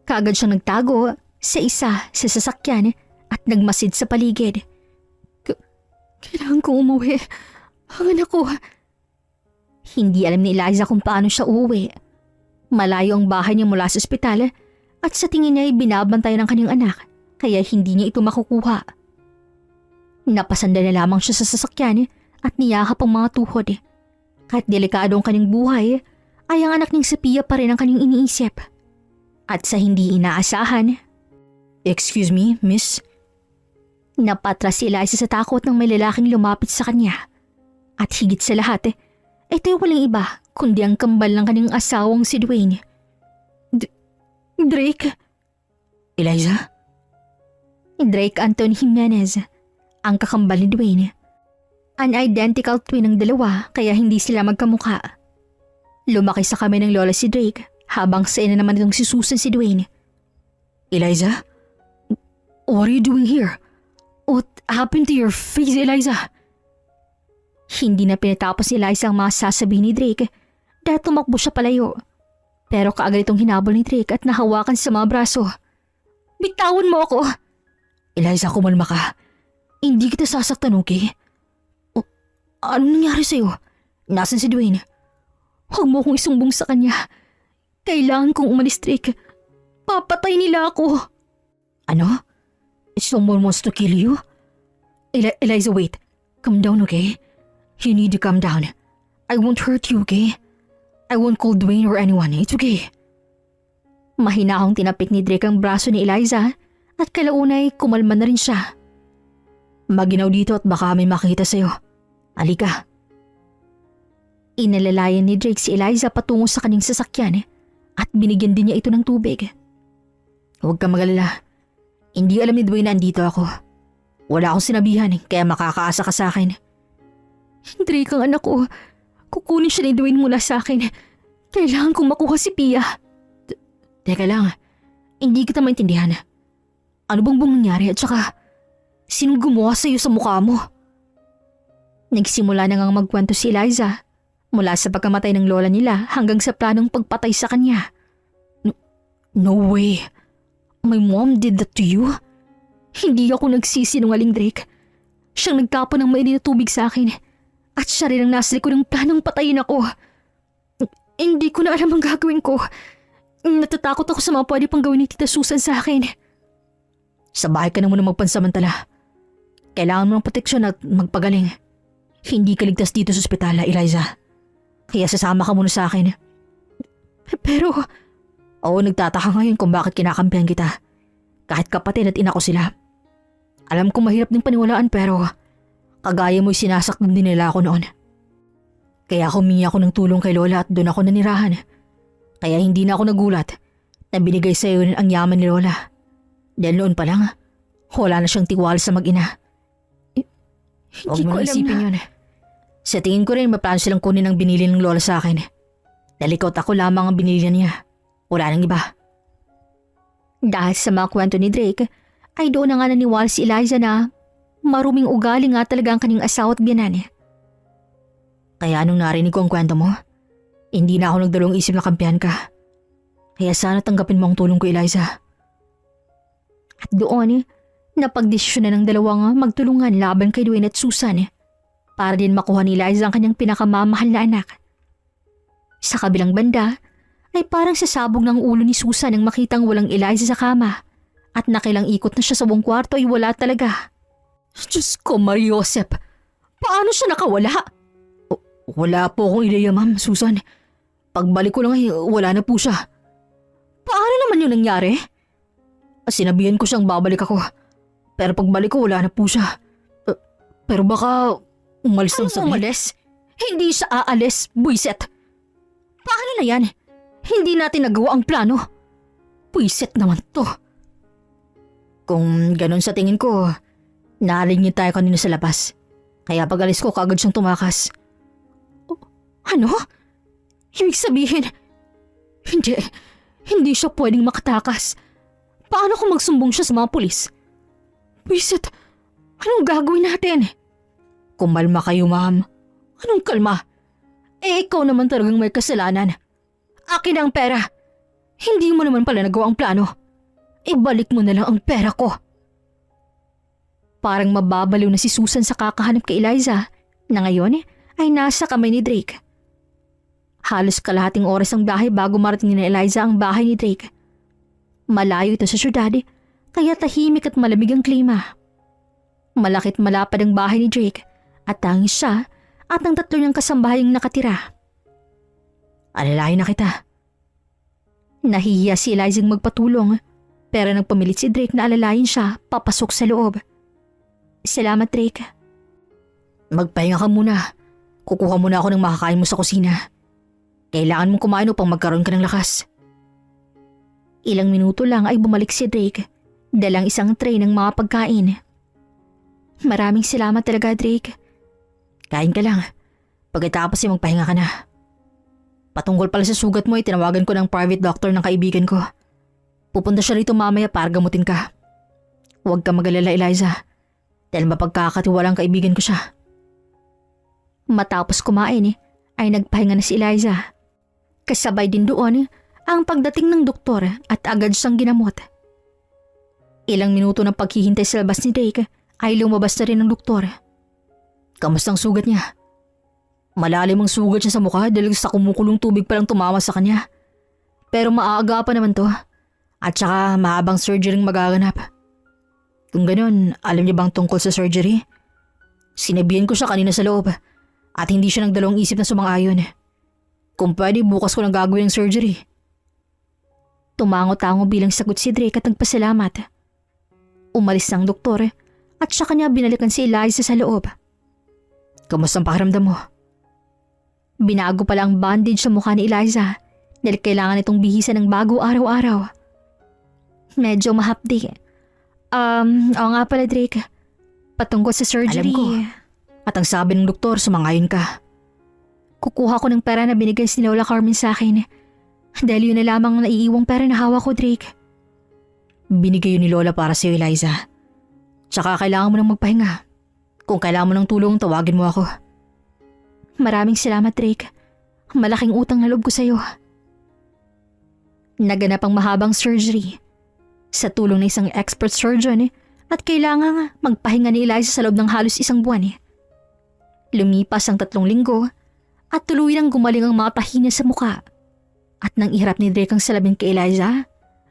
Kaagad siyang nagtago sa isa sa sasakyan at nagmasid sa paligid. Kailangan kong umuwi. Ang anak ko. Hindi alam ni Eliza kung paano siya uuwi. Malayo ang bahay niya mula sa ospital at sa tingin niya ay binabantay ng kanyang anak kaya hindi niya ito makukuha. Napasanda na lamang siya sa sasakyan at niyakap ang mga tuhod. Kahit delikado ang kanyang buhay, ay ang anak niyang si Pia pa rin ang kanyang iniisip. At sa hindi inaasahan, Excuse me, miss? napatras si Eliza sa takot ng may lalaking lumapit sa kanya. At higit sa lahat, ito ay walang iba kundi ang kambal ng kanyang asawang si Dwayne. Drake? Eliza? Drake Anton Jimenez, ang kakambal ni Dwayne. An identical twin ng dalawa kaya hindi sila magkamukha. Lumaki sa kami ng lola si Drake habang sa ina naman itong si Susan si Dwayne. Eliza? What are you doing here? What happened to your face, Eliza? Hindi na pinatapos ni Eliza ang mga sasabihin ni Drake dahil tumakbo siya palayo. Pero kaagad itong hinabol ni Drake at nahawakan sa mga braso. Bitawan mo ako! Eliza, kumalma ka. Hindi kita sasaktan, okay? Anong nangyari sa'yo? Nasaan si Dwayne? Huwag mo akong isumbong sa kanya. Kailangan kong umalis, Drake. Papatay nila ako. Ano? Someone wants to kill you? Eliza, wait. Calm down, okay? You need to calm down. I won't hurt you, okay? I won't call Dwayne or anyone. It's okay. Mahinahong tinapik ni Drake ang braso ni Eliza at kalaunay kumalma na rin siya. Maginaw dito at baka may makita sa'yo. Halika. Inalalayan ni Drake si Eliza patungo sa kanyang sasakyan at binigyan din niya ito ng tubig. Huwag kang magalala. Hindi alam ni Dwayne na andito ako. Wala akong sinabihan kaya makakaasa ka sa akin. Drake, ang anak ko. Kukunin siya ni Dwayne mula sa akin. Kailangan kong makuha si Pia. Teka lang. Hindi kita maintindihan. Ano bang nangyari at saka sinong gumawa sa'yo sa mukha mo? Nagsimula na ngang magkwento si Eliza mula sa pagkamatay ng lola nila hanggang sa planong pagpatay sa kanya. No way. My mom did that to you? Hindi ako nagsisinungaling, Drake. Siyang nagtapon ng mainit na tubig sa akin at siya rin ang nasa likod ng planong patayin ako. Hindi ko na alam ang gagawin ko. Natatakot ako sa mga pwede pang gawin ni Tita Susan sa akin. Sa bahay ka na muna magpansamantala. Kailangan mo ng proteksyon at magpagaling. Hindi ka ligtas dito sa ospital, Eliza. Kaya sasama ka muna sa akin. Pero... Oo, nagtataka ngayon kung bakit kinakampihan kita. Kahit kapatid at ina ko sila. Alam kong mahirap din paniwalaan pero kagaya mo'y sinasaktan din nila ako noon. Kaya humingi ako ng tulong kay Lola at doon ako nanirahan. Kaya hindi na ako nagulat na binigay sa iyo ang yaman ni Lola. Dahil noon pa lang, wala na siyang tiwala sa mag-ina. Hindi ko alam isipin na. yun. Sa tingin ko rin maplano silang kunin ang binili ng Lola sa akin. Dalikot ako lamang ang binili niya. Wala nang iba. Dahil sa mga kwento ni Drake, ay doon na nga naniwala si Eliza na maruming ugali nga talaga ang kanyang asawa at biyanan. Kaya nung narinig ko ang kwento mo, hindi na ako nagdalawang isip na kampihan ka. Kaya sana tanggapin mo ang tulong ko, Eliza. At doon, napagdesisyon na ng dalawang magtulungan laban kay Dwayne at Susan para din makuha ni Eliza ang kanyang pinakamamahal na anak. Sa kabilang banda, ay parang sasabog ng ulo ni Susan nang makitang walang Eliza sa kama at nakilang ikot na siya sa buong kwarto ay wala talaga. Diyos ko, Mariosep! Paano siya nakawala? Wala po akong ideya, Ma'am Susan. Pagbalik ko lang ay wala na po siya. Paano naman yun nangyari? Sinabihan ko siyang babalik ako. Pero pagbalik ko wala na po siya. Pero baka umalis lang sa umalis? Hindi siya aalis, buiset. Paano na yan? Hindi natin nagawa ang plano. Buiset naman to. Kung ganun sa tingin ko, narinig tayo kanina sa labas. Kaya pag alis ko, kaagad siyang tumakas. Ano? Ibig sabihin, hindi siya pwedeng makatakas. Paano kung magsumbong siya sa mga pulis? Wisit, anong gagawin natin? Kumalma kayo, ma'am. Anong kalma? Ikaw naman talagang may kasalanan. Akin na ang pera. Hindi mo naman pala nagawa ang plano. Ibalik mo na lang ang pera ko. Parang mababaliw na si Susan sa kakahanap kay Eliza na ngayon ay nasa kamay ni Drake. Halos kalahating oras ang biyahe bago marating ni Eliza ang bahay ni Drake. Malayo ito sa syudad kaya tahimik at malamig ang klima. Malakit malapad ang bahay ni Drake at tanging siya at ang tatlo niyang kasambahay ang nakatira. Alalahin na kita. Nahihiya si Eliza magpatulong pero nagpamilit si Drake na alalayin siya papasok sa loob. Salamat, Drake. Magpahinga ka muna. Kukuha muna ako ng makakain mo sa kusina. Kailangan mong kumain upang magkaroon ka ng lakas. Ilang minuto lang ay bumalik si Drake, dalang isang tray ng mga pagkain. Maraming salamat talaga, Drake. Kain ka lang. Pagkatapos ay magpahinga ka na. Patungkol pala sa sugat mo ay tinawagan ko ng private doctor ng kaibigan ko. Pupunta siya rito mamaya para gamutin ka. Huwag ka mag-alala, Eliza. Dahil mapagkakatiwalang kaibigan ko siya. Matapos kumain ay nagpahinga na si Eliza. Kasabay din doon ang pagdating ng doktor at agad siyang ginamot. Ilang minuto ng paghihintay sa labas ni Drake ay lumabas na rin ang doktor. Kamusta ang sugat niya? Malalim ang sugat niya sa mukha dahil sa kumukulong tubig palang tumama sa kanya. Pero maaga pa naman to. At saka mahabang surgery ang magaganap. Kung ganun, alam niya bang tungkol sa surgery? Sinabihan ko siya kanina sa loob at hindi siya nagdalawang isip na sumang-ayon. Kung pwede, bukas ko nang gagawin ang surgery. Tumango-tango bilang sagot si Drake at nagpasalamat. Umalis ang doktor at siya kanya binalikan si Eliza sa loob. Kamusta ang pakiramdam mo? Binago pala ang bandage sa mukha ni Eliza dahil kailangan itong bihisan ng bago araw-araw. Medyo mahapdi. Oo nga pala, Drake. Patungkol sa surgery. Alam ko. At ang sabi ng doktor, sumangayon ka. Kukuha ko ng pera na binigay si Lola Carmen sa akin. Dahil yun na lamang naiiwang pera na hawak ko, Drake. Binigay yun ni Lola para sa'yo, Eliza. Tsaka kailangan mo nang magpahinga. Kung kailangan mo ng tulong, tawagin mo ako. Maraming salamat, Drake. Malaking utang na loob ko sa'yo. Naganap ang mahabang surgery. Sa tulong ng isang expert surgeon at kailangang magpahinga ni Eliza sa loob ng halos isang buwan. Lumipas ang 3 linggo at tuluyang gumaling ang mga tahi niya sa muka. At nang iharap ni Drake ang salamin kay Eliza,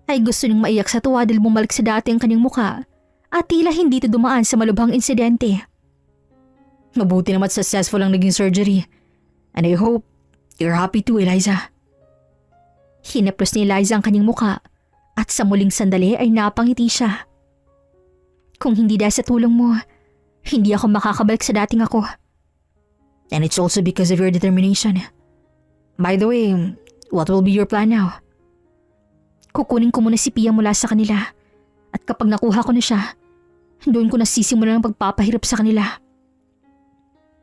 ay gusto niyang maiyak sa tuwa dahil bumalik sa dati ang kanyang muka at tila hindi ito dumaan sa malubhang insidente. Mabuti naman successful ang naging surgery. And I hope you're happy too, Eliza. Hinaplos ni Eliza ang kanyang muka at sa muling sandali ay napangiti siya. Kung hindi dahil sa tulong mo, hindi ako makakabalik sa dating ako. And it's also because of your determination. By the way, what will be your plan now? Kukunin ko muna si Pia mula sa kanila at kapag nakuha ko na siya, doon ko nasisimulan ang pagpapahirap sa kanila.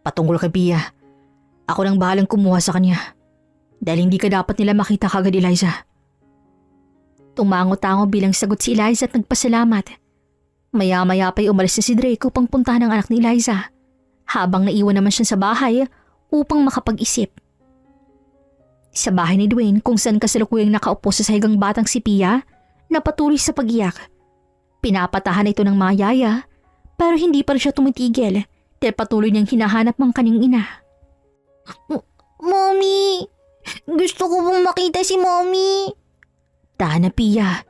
Patungkol kay Pia, ako nang bahalang kumuha sa kanya dahil hindi ka dapat nila makita kagad, Eliza. Tumango-tango bilang sagot si Eliza at nagpasalamat. Maya-maya pa'y umalis na si Drake upang puntahan ang anak ni Eliza habang naiwan naman siya sa bahay upang makapag-isip. Sa bahay ni Dwayne kung saan kasalukuyang nakaupo sa sahigang batang si Pia na patuloy sa pag-iyak. Pinapatahan ito ng mga yaya pero hindi pa rin siya tumitigil dahil patuloy niyang hinahanap ang kanyang ina. Mommy! Gusto ko pong makita si Mommy! Tana, Pia.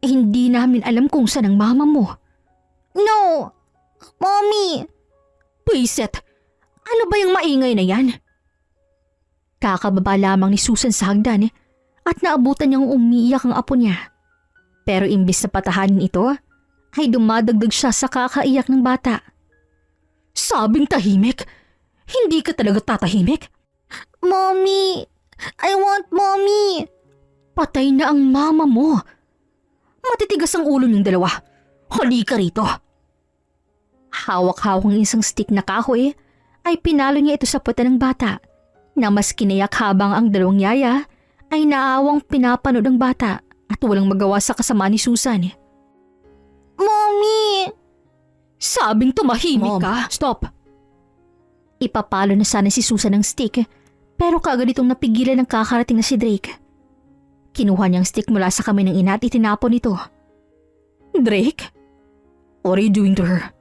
Hindi namin alam kung saan ang mama mo. No! Mommy! Pwisit! Ano ba yung maingay na yan? Kakababa lamang ni Susan sa hagdan at naabutan niyang umiiyak ang apo niya. Pero imbis na patahanin ito, ay dumadagdag siya sa kakaiyak ng bata. Sabing tahimik? Hindi ka talaga tatahimik? Mommy! I want Mommy! Patay na ang mama mo. Matitigas ang ulo niyong dalawa. Halika rito. Hawak-hawak ang isang stick na kahoy ay pinalo niya ito sa puwet ng bata na mas kinayak habang ang dalawang yaya ay naawang pinapanood ng bata at walang magawa sa kasama ni Susan. Mommy! Sabing tumahimik Mom, ka. stop. Ipapalo na sana si Susan ng stick pero kaagad itong napigilan ng kakarating na si Drake. Kinuha niyang stick mula sa kamay ng ina at itinapon ito. Drake? What are you doing to her?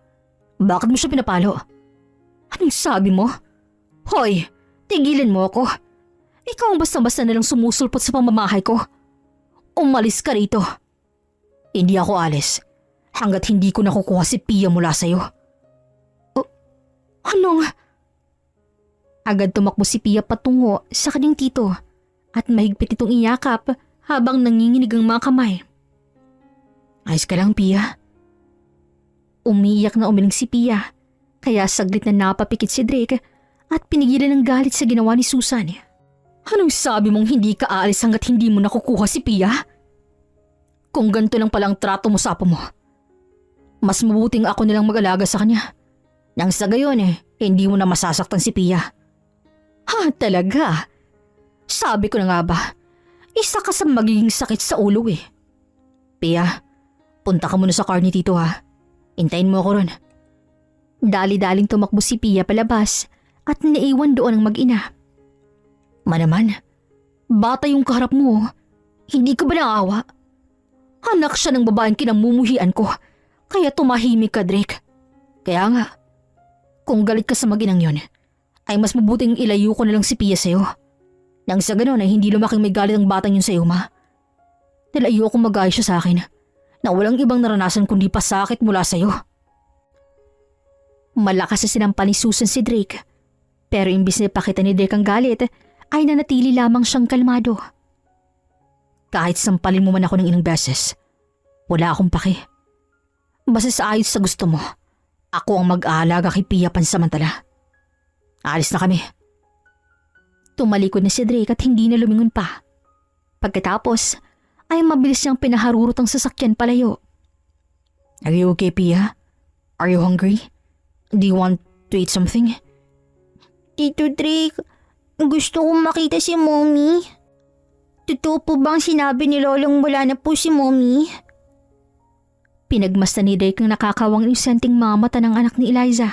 Bakit mo siya pinapalo? Anong sabi mo? Hoy, tigilan mo ako. Ikaw ang basta-basta nalang sumusulpot sa pamamahay ko. Umalis ka rito. Hindi ako alis hanggat hindi ko nakukuha si Pia mula sa'yo. Anong? Agad tumakbo si Pia patungo sa kanyang tito at mahigpit itong iyakap habang nanginginig ang mga kamay. Ayos ka lang, Pia. Umiiyak na umiling si Pia kaya saglit na napapikit si Drake at pinigilan ng galit sa ginawa ni Susan. Anong sabi mong hindi ka aalis hanggat hindi mo nakukuha si Pia? Kung ganito lang palang trato mo sa apo mo, mas mabuting ako nilang mag-alaga sa kanya. Nang sa gayon hindi mo na masasaktan si Pia. Ha, talaga? Sabi ko na nga ba, isa ka sa magiging sakit sa ulo eh. Pia, punta ka muna sa car ni Tito ha. Hintayin mo ako ron. Dali-daling tumakbo si Pia palabas at naiwan doon ang mag-ina. Manaman, bata yung kaharap mo. Hindi ka ba naawa? Anak siya ng babaeng kinamumuhian ko, kaya tumahimik ka, Drake. Kaya nga, kung galit ka sa mag-inang yon, ay mas mabuting ilayo ko na lang si Pia sa'yo. Nang sa ganon ay hindi lumaking may galit ang batang yun sa'yo, ma. Dahil ayokong mag-ayos siya sa akin na walang ibang naranasan kundi pasakit mula sa'yo. Malakas na sinampal ni Susan si Drake, pero imbis na ipakita ni Drake ang galit, ay nanatili lamang siyang kalmado. Kahit sampalin mo man ako ng ilang beses, wala akong paki. Basta sa ayos sa gusto mo, ako ang mag-aalaga kay Pia pansamantala. Alis na kami. Tumalikod na si Drake at hindi na lumingon pa. Pagkatapos, ay mabilis niyang pinaharurot ang sasakyan palayo. Are you okay, Pia? Are you hungry? Do you want to eat something? Tito Drake, gusto kong makita si Mommy. Totoo po bang sinabi ni Lolong wala na po si Mommy? Pinagmasdan ni Drake ang nakakawang inusenting mga mata ng anak ni Eliza.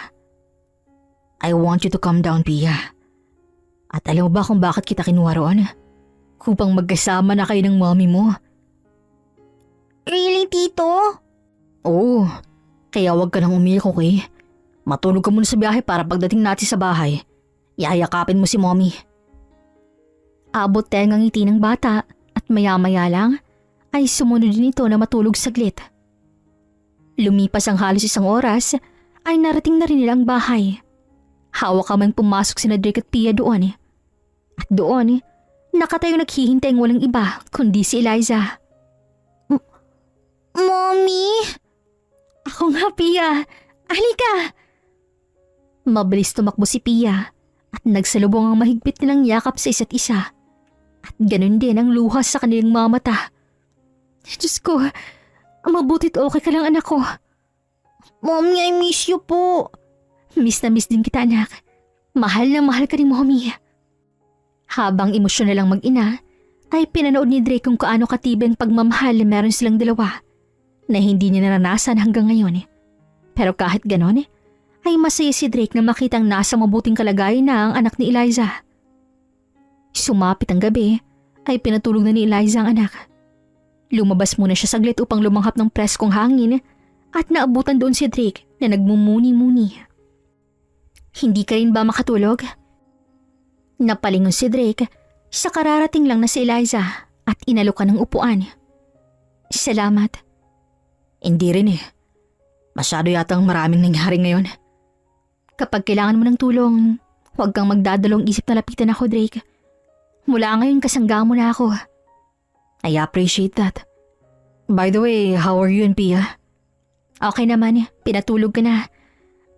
I want you to calm down, Pia. At alam mo ba kung bakit kita kinuha roon? Upang magkasama na kayo ng mommy mo. Really, Tito? Oo, kaya wag ka nang umiyak, okay? Matulog ka muna sa biyahe para pagdating natin sa bahay, yayakapin mo si mommy. Abot tayong ang ngiti ng bata at maya-maya lang ay sumunod din ito na matulog saglit. Lumipas ang halos isang oras ay narating na rin nila ang bahay. Hawak kamang pumasok sina Drake at Pia doon. At doon, nakatayong naghihintay ang walang iba kundi si Eliza. Mommy? Ako nga, Pia. Halika! Mabilis tumakbo si Pia at nagsalubong ang mahigpit nilang yakap sa isa't isa. At ganun din ang luha sa kanilang mga mata. Diyos ko, mabutit okay ka lang, anak ko. Mommy, I miss you po. Miss na miss din kita, anak. Mahal na mahal ka ni Mommy. Habang emosyonal lang mag-ina, ay pinanood ni Drake kung kaano katibay ang pagmamahal na meron silang dalawa na hindi niya naranasan hanggang ngayon. Pero kahit ganon, ay masaya si Drake na makitang nasa mabuting kalagayan na ang anak ni Eliza. Sumapit ang gabi, ay pinatulog na ni Eliza ang anak. Lumabas muna siya saglit upang lumanghap ng preskong hangin at naabutan doon si Drake na nagmumuni-muni. Hindi ka rin ba makatulog? Napalingon si Drake sa kararating lang na si Eliza at inalukan ng upuan. Salamat. Hindi rin Masyado yatang maraming nangyari ngayon. Kapag kailangan mo ng tulong, huwag kang magdadalong isip na lapitan ako, Drake. Mula ngayon kasangga mo na ako. I appreciate that. By the way, how are you and Pia? Okay naman, pinatulog ka na.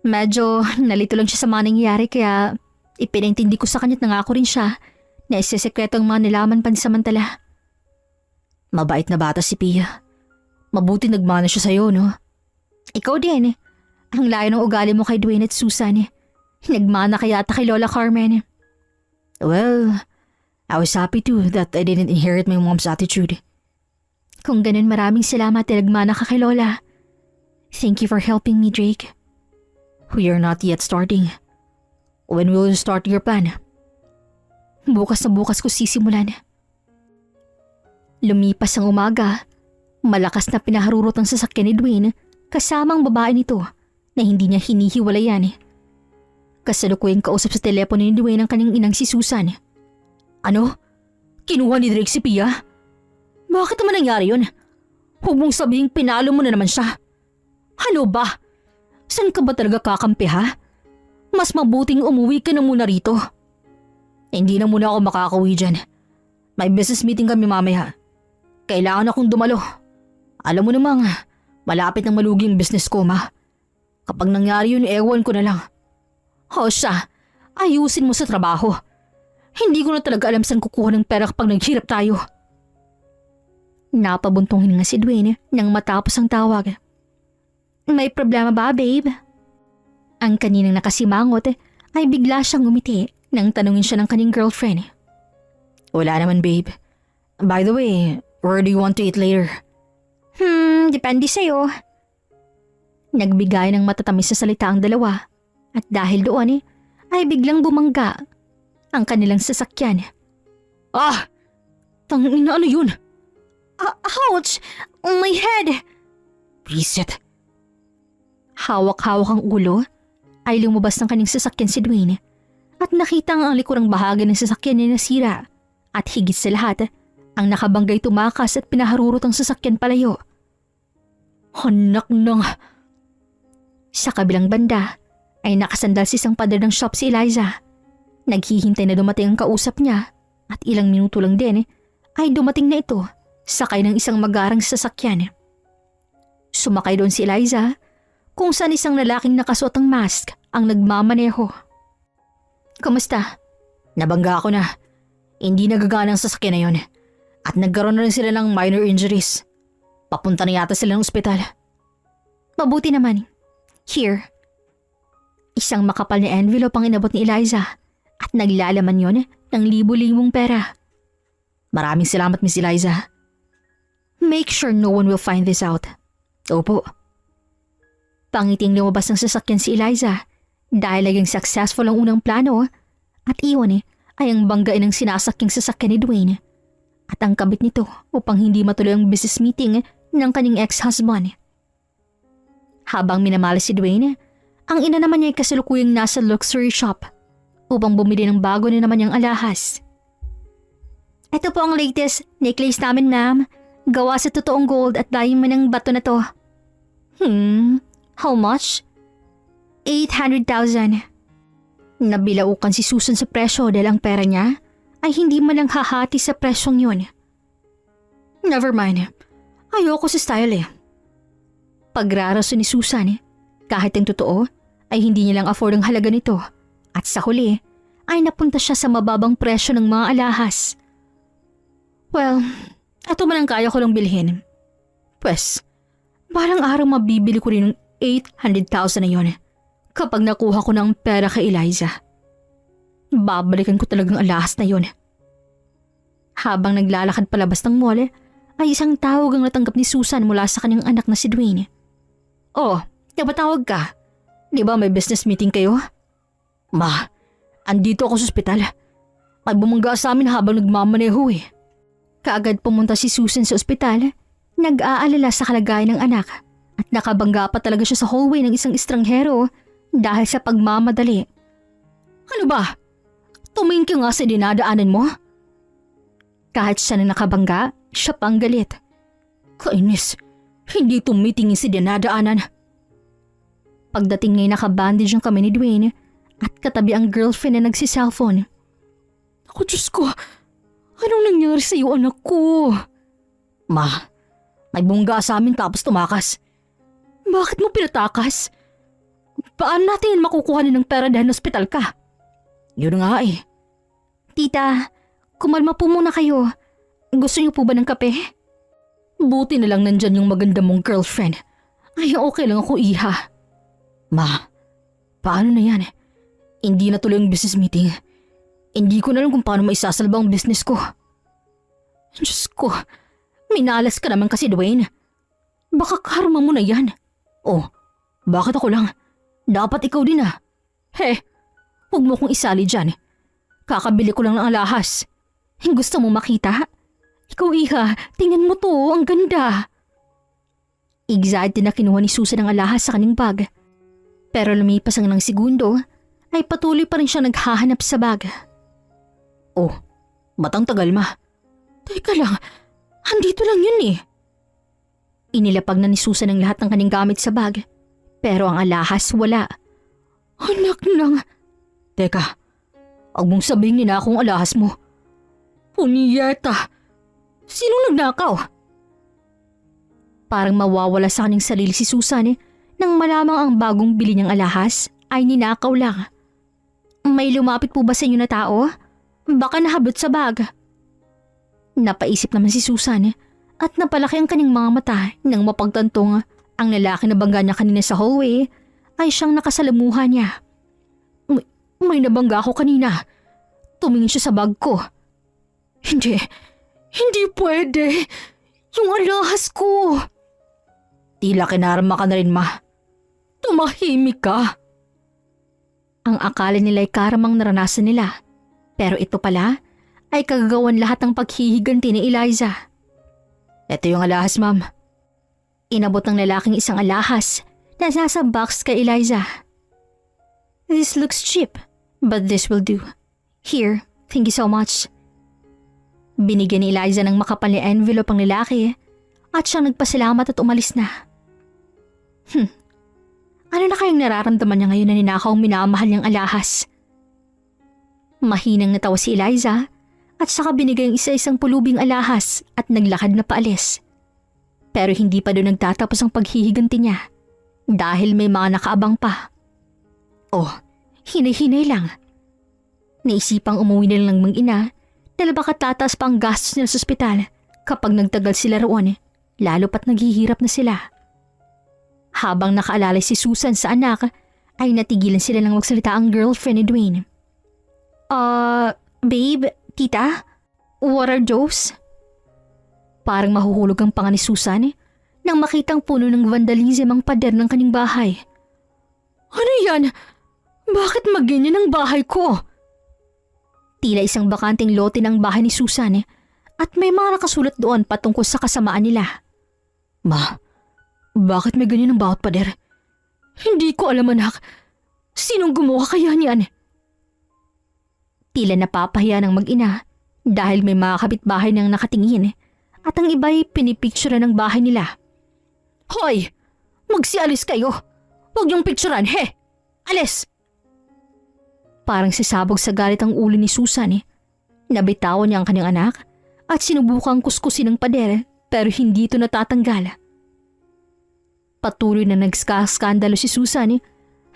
Medyo nalito lang siya sa mga nangyayari kaya ipinaintindi ko sa kanya't nangako rin siya na isisekreto ang mga nilaman pansamantala. Mabait na bata si Pia. Mabuti nagmana siya sa'yo, no? Ikaw din. Ang layo ng ugali mo kay Dwayne at Susan. Nagmana kaya ata kay Lola Carmen. Well, I was happy too that I didn't inherit my mom's attitude. Kung ganun, maraming salamat at nagmana ka kay Lola. Thank you for helping me, Drake. We are not yet starting. When will you start your plan? Bukas na bukas ko sisimulan. Lumipas ang umaga. Malakas na pinaharurot ang sasakyan ni Dwayne kasamang babae nito na hindi niya hinihiwalayan. Kasalukuyang kausap sa telepono ni Dwayne ang kanyang inang si Susan. Ano? Kinuha ni Drake si Pia? Bakit naman nangyari yun? Huwag mong sabihing pinalo mo na naman siya. Ano ba? Saan ka ba talaga kakampi ha? Mas mabuting umuwi ka na muna rito. Hindi na muna ako makakauwi dyan. May business meeting kami mamaya. Kailangan akong dumalo. Alam mo namang, malapit nang malugi ang business ko, ma. Kapag nangyari yun, ewan ko na lang. O siya, ayusin mo sa trabaho. Hindi ko na talaga alam saan kukuha ng pera kapag naghirap tayo. Napabuntong hininga si Dwayne nang matapos ang tawag. May problema ba, babe? Ang kaninang nakasimangot ay bigla siyang ngumiti nang tanungin siya ng kanyang girlfriend. Wala naman, babe. By the way, where do you want to eat later? Depende sa'yo. Nagbigay ng matatamis na salita ang dalawa at dahil doon ay biglang bumangga ang kanilang sasakyan. Ah! Tangina, ano yun? Ouch! My head! Reset. Hawak-hawak ang ulo ay lumabas ng kanyang sasakyan si Dwayne at nakita ang likurang bahagi ng sasakyan niya nasira at higit sa lahat ang nakabanggay tumakas at pinaharurot ang sasakyan palayo. Anak ng... Sa kabilang banda ay nakasandal sa isang pader ng shop si Eliza. Naghihintay na dumating ang kausap niya at ilang minuto lang din ay dumating na ito sakay ng isang magarang sasakyan. Sumakay doon si Eliza kung saan isang lalaking nakasuot ng mask ang nagmamaneho. Kamusta? Nabangga ako na. Hindi nagagana ang sasakyan na yun. At nagkaroon na rin sila ng minor injuries. Papunta na yata sila ng ospital. Mabuti naman. Here. Isang makapal na envelope ang inabot ni Eliza at naglalaman yon ng libu-libong pera. Maraming salamat, Miss Eliza. Make sure no one will find this out. Opo. Pangiting lumabas ng sasakyan si Eliza dahil naging successful ang unang plano at iyon ay ang banggain ng sinasakyang sasakyan ni Dwayne at ang kabit nito upang hindi matuloy ang business meeting ng kanyang ex-husband. Habang minamalas si Dwayne, ang ina naman niya ay kasalukuyang nasa luxury shop upang bumili ng bago na naman niyang alahas. Ito po ang latest necklace namin, ma'am. Gawa sa totoong gold at diamond ng bato na to. How much? 800,000. Nabilaukan si Susan sa presyo dahil ang pera niya ay hindi man lang hahati sa presyong yun. Never mind. Ayoko sa style eh. Pagraraso ni Susan, kahit ang totoo ay hindi niya lang afford ang halaga nito at sa huli ay napunta siya sa mababang presyo ng mga alahas. Well, ito man ang kaya ko lang bilhin. Pwes, balang araw mabibili ko rin ng 800,000 na yun kapag nakuha ko ng pera kay Eliza. Babalikan ko talagang alahas na yun. Habang naglalakad palabas ng mall, ay isang tawag ang natanggap ni Susan mula sa kanyang anak na si Dwayne. Oh, napatawag ka. Di ba may business meeting kayo? Ma, andito ako sa ospital. May bumangga sa amin habang nagmamaneho eh. Kaagad pumunta si Susan sa ospital, nag-aalala sa kalagayan ng anak at nakabangga pa talaga siya sa hallway ng isang estranghero dahil sa pagmamadali. Ano ba? Tumingin ka nga sa dinadaanan mo? Kahit siya na nakabangga, siya pang galit. Kainis, hindi tumitingin sa dinadaanan. Pagdating ngayon nakabandage ang kamay ni Dwayne at katabi ang girlfriend na nagsiselfone. Ako, Diyos ko, anong nangyari sa iyo, anak ko? Ma, may bungga sa amin tapos tumakas. Bakit mo pinatakas? Paano natin makukuha ng pera dahil hospital ka? Yun nga eh. Tita, kumalma po muna kayo. Gusto niyo po ba ng kape? Buti na lang nandyan yung maganda mong girlfriend. Ay, okay lang ako, iha. Ma, paano na yan? Hindi na tuloy ang business meeting. Hindi ko na alam kung paano maisasalba ang business ko. Diyos ko, minalas ka naman kasi, Dwayne. Baka karma mo na yan. Oh, bakit ako lang? Dapat ikaw din ah. Huwag mo kong isali dyan. Kakabili ko lang ng alahas. Gusto mo makita? Ikaw, iha, tingnan mo to, ang ganda. Excited na kinuha ni Susan ang alahas sa kanyang bag. Pero lumipas ang ng segundo, ay patuloy pa rin siya naghahanap sa bag. Oh, batang tagal, ma. Teka lang, andito lang yun eh. Inilapag na ni Susan ang lahat ng kanyang gamit sa bag. Pero ang alahas wala. Anak lang. Teka, huwag mong sabihin nila akong alahas mo. Punyeta, sinong nagnakaw? Parang mawawala sa kanyang sarili si Susan nang malamang ang bagong bili niyang alahas ay ninakaw lang. May lumapit po ba sa inyo na tao? Baka nahabot sa bag. Napaisip naman si Susan at napalaki ang kanyang mga mata nang mapagtantong ang lalaki na bangga niya kanina sa hallway ay siyang nakasalamuha niya. May nabangga ako kanina. Tumingin siya sa bag ko. Hindi pwede. Yung alahas ko. Tila kinarma ka na rin, ma. Tumahimik ka. Ang akala nila ay karamang naranasan nila. Pero ito pala ay kagagawan lahat ng paghihiganti ni Eliza. Ito yung alahas, ma'am. Inabot ng lalaking isang alahas na nasa box kay Eliza. This looks cheap, but this will do. Here, thank you so much. Binigyan ni Eliza ng makapal na envelope ang lalaki at siyang nagpasalamat at umalis na. Ano na kayang nararamdaman niya ngayon na ninakaw ang minamahal niyang alahas? Mahinang natawa si Eliza at saka binigay ang isa-isang pulubing alahas at naglakad na paalis. Pero hindi pa doon nagtatapos ang paghihiganti niya dahil may mga nakaabang pa. Oh, hinay-hinay lang. Naisipang umuwi na lang ng mag-ina dahil baka tataas pa ang gastos nila sa ospital kapag nagtagal sila roon, lalo pat naghihirap na sila. Habang nakaalalay si Susan sa anak, ay natigilan sila ng magsalita ang girlfriend ni Dwayne. Babe, tita, what are those? Parang mahuhulog ang panga ni Susan nang makitang puno ng vandalism ang pader ng kanyang bahay. Ano yan? Bakit maganyan ang bahay ko? Tila isang bakanting lote ng bahay ni Susan at may mga nakasulat doon patungkol sa kasamaan nila. Ma, bakit may ganyan ang bawat pader? Hindi ko alam, anak. Sinong gumawa kaya niyan? Tila napapahiya ng mag-ina dahil may mga kapitbahay nang nakatingin at ang iba'y pinipicture ng bahay nila. Hoy! Magsialis kayo! Huwag niyong picturean, he! Alis! Parang sisabog sa galit ang ulo ni Susan. Nabitawan niya ang kanyang anak at sinubukang kuskusin ng pader pero hindi ito natatanggal. Patuloy na nagskaskandalo si Susan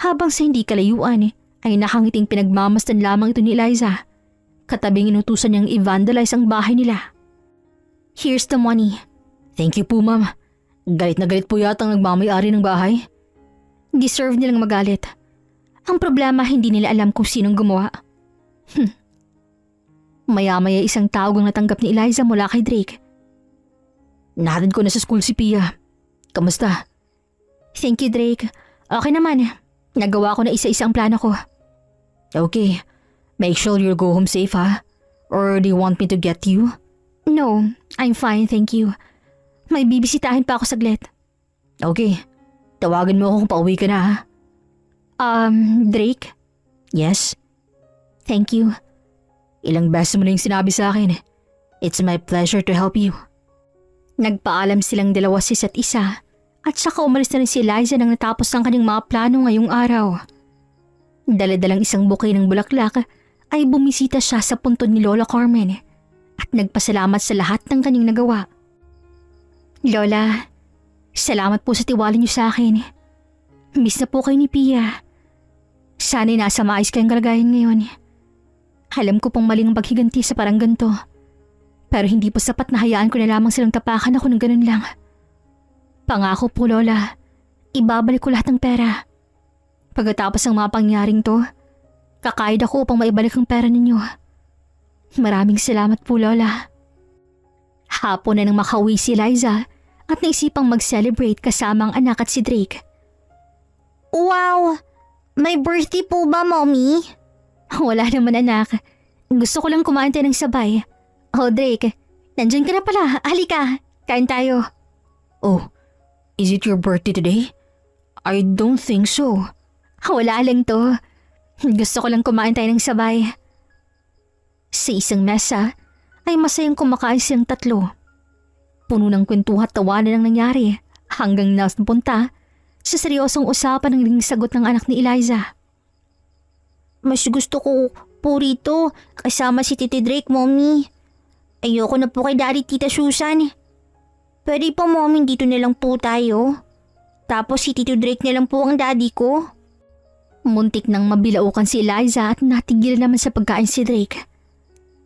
habang sa hindi kalayuan ay nakangiting pinagmamasdan lamang ito ni Eliza. Katabing inutusan niyang i-vandalize ang bahay nila. Here's the money. Thank you po, ma'am. Galit na galit po yata ang nagmamayari ng bahay. Deserve nilang magalit. Ang problema, hindi nila alam kung sinong gumawa. Maya-maya isang tawag ang natanggap ni Eliza mula kay Drake. Nahatid ko na sa school si Pia. Kamusta? Thank you, Drake. Okay naman. Nagawa ko na isa-isa ang plano ko. Okay. Make sure you'll go home safe, ha? Or do you want me to get you? No, I'm fine, thank you. May bibisitahin pa ako saglit. Okay. Tawagan mo ako kung pauwi ka na, ha? Drake? Yes? Thank you. Ilang beses mo na yung sinabi sa akin. It's my pleasure to help you. Nagpaalam silang dalawa sa isa't isa at saka umalis na rin si Eliza nang natapos ang kanyang mga plano ngayong araw. Dala-dalang isang bouquet ng bulaklak ay bumisita siya sa puntod ni Lola Carmen at nagpasalamat sa lahat ng kanyang nagawa. Lola, salamat po sa tiwala niyo sa akin. Miss na po kayo ni Pia. Sana'y nasa maayos kayong kalagayan ngayon. Alam ko pong maling paghiganti sa parang ganito. Pero hindi po sapat na hayaan ko na lamang silang tapakan ako ng ganun lang. Pangako po, Lola, ibabalik ko lahat ng pera. Pagkatapos ng mga pangyaring to, kakayod ako upang maibalik ang pera ninyo. Maraming salamat po, Lola. Hapon na nang makauwi si Liza at naisipang mag-celebrate kasama ang anak at si Drake. Wow! May birthday po ba, Mommy? Wala naman, anak. Gusto ko lang kumain tayo ng sabay. Oh, Drake, nandyan ka na pala. Halika, kain tayo. Oh, is it your birthday today? I don't think so. Wala lang to. Gusto ko lang kumain tayo ng sabay. Sa isang mesa ay masayang kumakain silang tatlo. Puno ng kwentuhan at tawanan ang nangyari hanggang napunta sa seryosong usapan ng naging sagot ng anak ni Eliza. Mas gusto ko po rito kasama si Titi Drake, Mommy. Ayoko na po kay Daddy Tita Susan. Pwede po, Mommy, dito na lang po tayo. Tapos si Tito Drake na lang po ang daddy ko. Muntik nang mabilaukan si Eliza at natigil naman sa pagkain si Drake.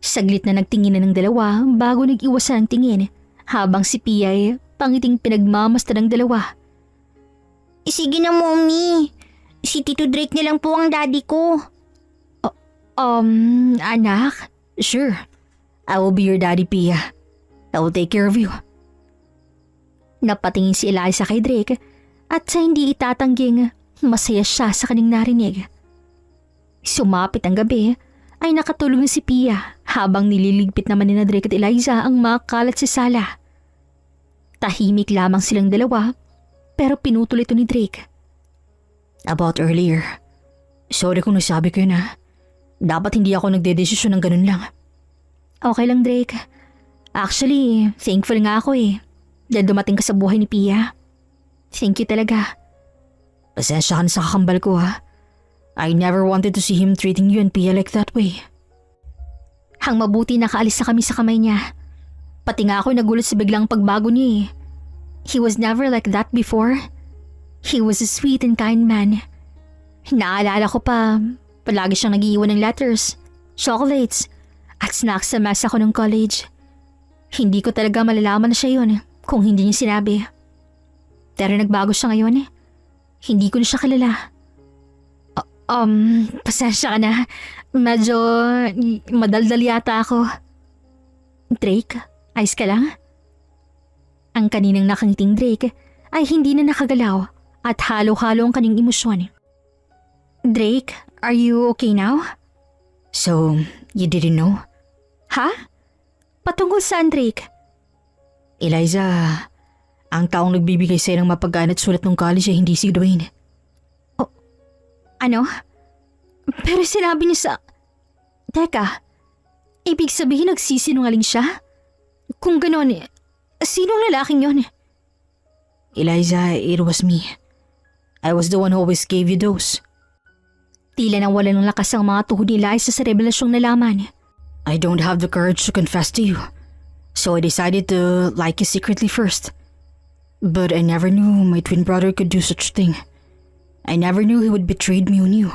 Saglit na nagtingin na ng dalawa bago nag-iwasan ang tingin habang si Pia ay pangiting pinagmamasta ng dalawa. Sige na, Mommy. Si Tito Drake na lang po ang daddy ko. Anak? Sure, I will be your daddy, Pia. I will take care of you. Napatingin si Eliza kay Drake at sa hindi itatangging masaya siya sa kanyang narinig. Sumapit ang gabi ay nakatulog na si Pia habang nililigpit naman ni na Drake at Eliza ang mga kalat sa sala. Tahimik lamang silang dalawa pero pinutol ito ni Drake. About earlier. Sorry kung nasabi ko yun ha. Dapat hindi ako nagdedesisyon ng ganun lang. Okay lang, Drake. Actually, thankful nga ako dahil dumating ka sa buhay ni Pia. Thank you talaga. Pasensya ka na sa kakambal ko ha. I never wanted to see him treating you and Pia like that way. Hang mabuti nakaalis na kami sa kamay niya. Pati nga ako nagulat sa biglang pagbago niya. He was never like that before. He was a sweet and kind man. Naalala ko pa, palagi siyang nag-iiwan ng letters, chocolates, at snacks sa mesa ko ng college. Hindi ko talaga malalaman na siya yun kung hindi niya sinabi. Pero nagbago siya ngayon. Hindi ko na siya kilala. Pasensya ka na. Medyo madaldal yata ako. Drake, ayos ka lang? Ang kaninang nakangiting Drake ay hindi na nakagalaw at halo-halo ang kanyang emosyon. Drake, are you okay now? So, you didn't know? Ha? Patungkol saan, Drake? Eliza, ang taong nagbibigay sa'yo ng mapagana at sulat ng college ay hindi si Dwayne. Oh, ano? Pero sinabi niya sa... Teka, ibig sabihin nagsisinungaling siya? Kung ganon, sinong lalaking yon? Eliza, it was me. I was the one who always gave you those. Tila nang wala ng lakas ang mga tuhod ni Eliza sa revelasyong nalaman. I don't have the courage to confess to you. So I decided to like you secretly first. But I never knew my twin brother could do such thing. I never knew he would betray me on you.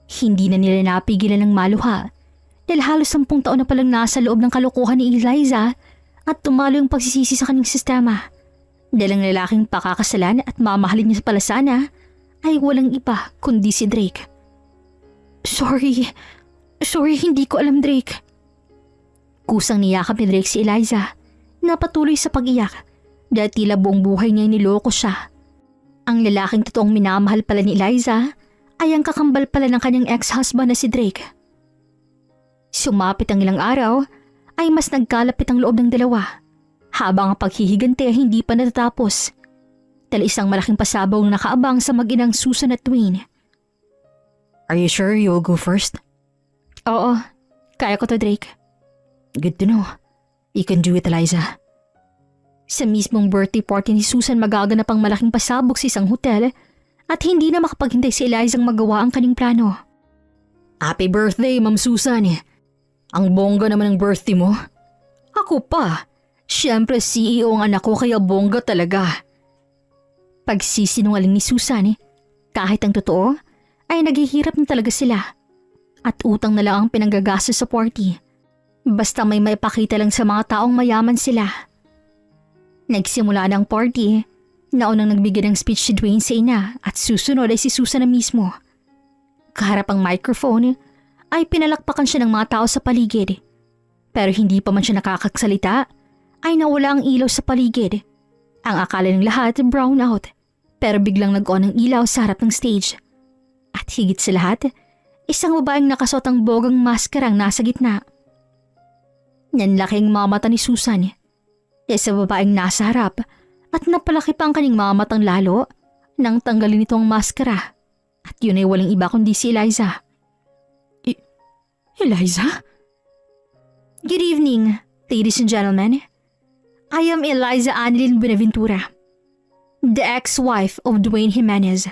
Hindi na nila napigilan ng maluha dahil halos 10 taon na palang nasa loob ng kalokohan ni Eliza at tumalo yung pagsisisi sa kanyang sistema. Dahil ang lalaking pakakasalan at mamahalin niya pala sana ay walang iba kundi si Drake. Sorry, hindi ko alam, Drake. Kusang niyakap ni Drake si Eliza na patuloy sa pag-iyak dahil tila buong buhay niya niloko siya. Ang lalaking totoong minamahal pala ni Eliza ay ang kakambal pala ng kanyang ex-husband na si Drake. Sumapit ang ilang araw ay mas nagkalapit ang loob ng dalawa habang ang paghihigante ay hindi pa natatapos. Dahil isang malaking pasabaw ang nakaabang sa mag-inang Susan at Dwayne. Are you sure you'll go first? Oo, kaya ko to, Drake. Good to know. You can do it, Eliza. Sa mismong birthday party ni Susan magaganap ang malaking pasabog sa isang hotel at hindi na makapaghintay si Eliza ang magawa ang kanyang plano. Happy birthday, Ma'am Susan. Ang bongga naman ng birthday mo. Ako pa. Siyempre CEO ang anak ko kaya bongga talaga. Pagsisinungaling ni Susan, kahit ang totoo, ay naghihirap na talaga sila. At utang na lang ang pinanggagastos sa party. Basta may maipakita lang sa mga taong mayaman sila. Nagsimula ng party Naunang nagbigay ng speech si Dwayne sa ina at susunod ay si Susan na mismo. Kaharap ang microphone ay pinalakpakan siya ng mga tao sa paligid. Pero hindi pa man siya nakakagsalita ay nawala ang ilaw sa paligid. Ang akala ng lahat brown out pero biglang nag-on ang ilaw sa harap ng stage. At higit sa lahat, isang babaeng nakasuot ang bogang maskarang nasa gitna. Nanlaking mga mata ni Susan. Sa babaeng nasa harap at napalaki pa ang kanyang mga matang lalo nang tanggalin nito ang maskara. At yun ay walang iba kundi si Eliza. Eliza? Good evening, ladies and gentlemen. I am Eliza Annalyn Buenaventura, the ex-wife of Dwayne Jimenez.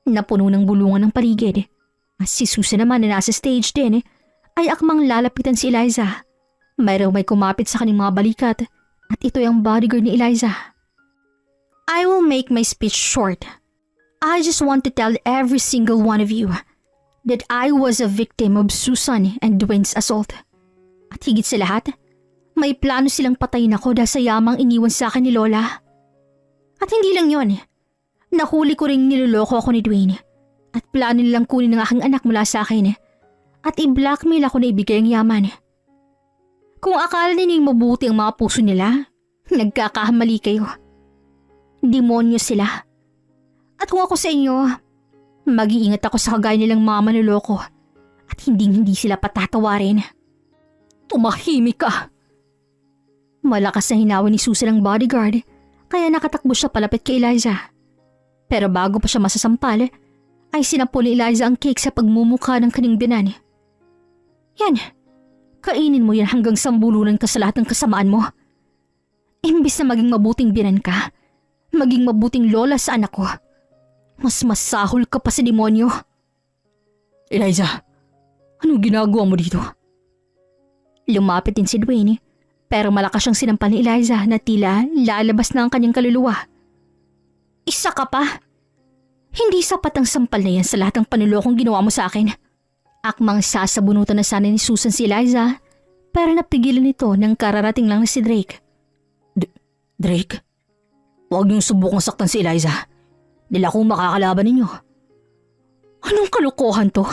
Napuno ng bulungan ng paligid. At si Susan naman na nasa stage din ay akmang lalapitan si Eliza. Mayroong may kumapit sa kanyang mga balikat at ito'y ang bodyguard ni Eliza. I will make my speech short. I just want to tell every single one of you that I was a victim of Susan and Dwayne's assault. At higit sa lahat, may plano silang patayin ako dahil sa yamang iniwan sa akin ni Lola. At hindi lang yon, nahuli ko ring niloloko ako ni Dwayne at plano nilang kunin ang aking anak mula sa akin at i-blackmail ako na ibigay ang yaman. Kung akala ninyong mabuti ang mga puso nila, nagkakamali kayo. Demonyo sila. At kung ako sa inyo, mag-iingat ako sa kagaya nilang mga manloloko at hindi sila patatawarin. Tumahimik ka! Malakas na hinawa ni Susan ang bodyguard kaya nakatakbo siya palapit kay Eliza. Pero bago pa siya masasampal, ay sinampol ni Eliza ang cake sa pagmumukha ng kanyang binan. Yan, kainin mo yan hanggang sambulunan ka sa lahat ng kasamaan mo. Imbis na maging mabuting binan ka, maging mabuting lola sa anak ko. Mas masahol ka pa sa demonyo. Eliza, anong ginagawa mo dito? Lumapit din si Dwayne, pero malakas siyang sinampal ni Eliza na tila lalabas na ang kanyang kaluluwa. Isa ka pa? Hindi sapat ang sampal na yan sa lahat ng panulokong ginawa mo sa akin. Akmang sasabunutan na sana ni Susan si Eliza, pero napigilan nito nang kararating lang na si Drake. Drake? Huwag niyong subukang saktan si Eliza. Dila akong makakalaban ninyo. Anong kalokohan to?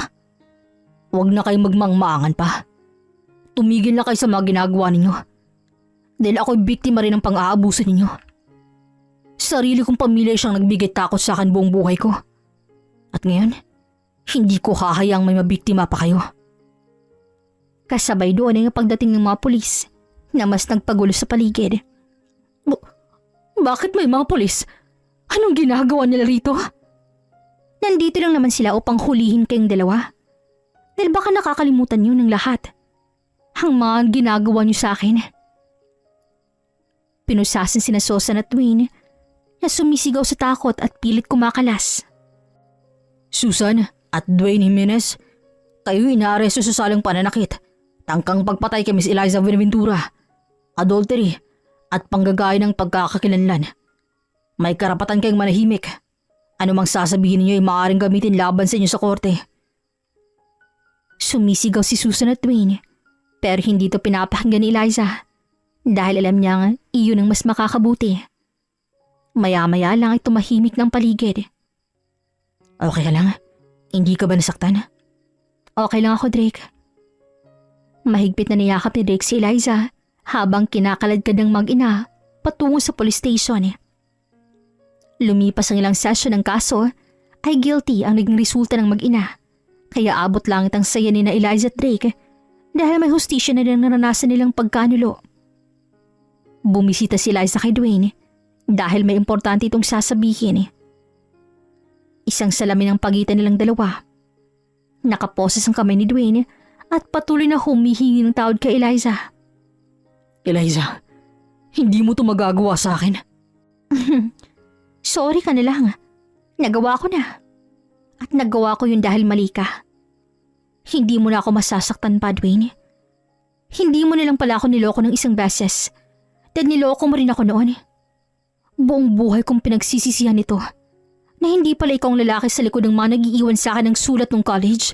Huwag na kayong magmangmaangan pa. Tumigil na kayo sa mga ginagawa ninyo. Dahil ako'y biktima rin ng pang-aabuso ninyo. Sarili kong pamilya siyang nagbigay takot sa akin buong buhay ko. At ngayon, hindi ko hahayaang may mabiktima pa kayo. Kasabay doon ay ang pagdating ng mga pulis na mas nagpagulo sa paligid. Bakit may mga pulis? Anong ginagawa nila rito? Nandito lang naman sila upang hulihin kayong dalawa. Dahil baka nakakalimutan niyo ng lahat. Ang mga ginagawa niyo sa akin. Pinusasin sina Susan at Dwayne na sumisigaw sa takot at pilit kumakalas. Susan at Dwayne Jimenez, kayo inaaresto sa salang pananakit, tangkang pagpatay kay Miss Eliza Buenaventura, adultery at panggagaya ng pagkakakilanlan. May karapatan kayong manahimik. Ano mang sasabihin niyo ay maaaring gamitin laban sa inyo sa korte. Sumisigaw si Susan at Dwayne, pero hindi ito pinapakinggan ni Eliza dahil alam niyang iyon ang mas makakabuti. Maya-maya lang ay tumahimik ng paligid. Okay ka lang? Hindi ka ba nasaktan? Okay lang ako, Drake. Mahigpit na niyakap ni Drake si Eliza habang kinakaladkad ng mag-ina patungo sa police station. Lumipas ang ilang session ng kaso ay guilty ang naging resulta ng mag-ina. Kaya abot langit ang saya ni na Eliza at Drake dahil may hustisya na rin naranasan nilang pagkanulo. Bumisita si Eliza kay Dwayne dahil may importante itong sasabihin. Isang salamin ang pagitan nilang dalawa. Nakaposes ang kamay ni Dwayne at patuloy na humihingi ng tawad kay Eliza. Eliza, hindi mo ito magagawa sa akin. Sorry ka na lang. Nagawa ko na. At nagawa ko yun dahil mali ka. Hindi mo na ako masasaktan pa, Dwayne. Hindi mo na lang pala ako niloko ng isang beses. Dahil niloko mo rin ako noon. Buong buhay kong pinagsisisihan ito na hindi pala ikaw ang lalaki sa likod ng mga nag-iiwan sa akin ng sulat ng college.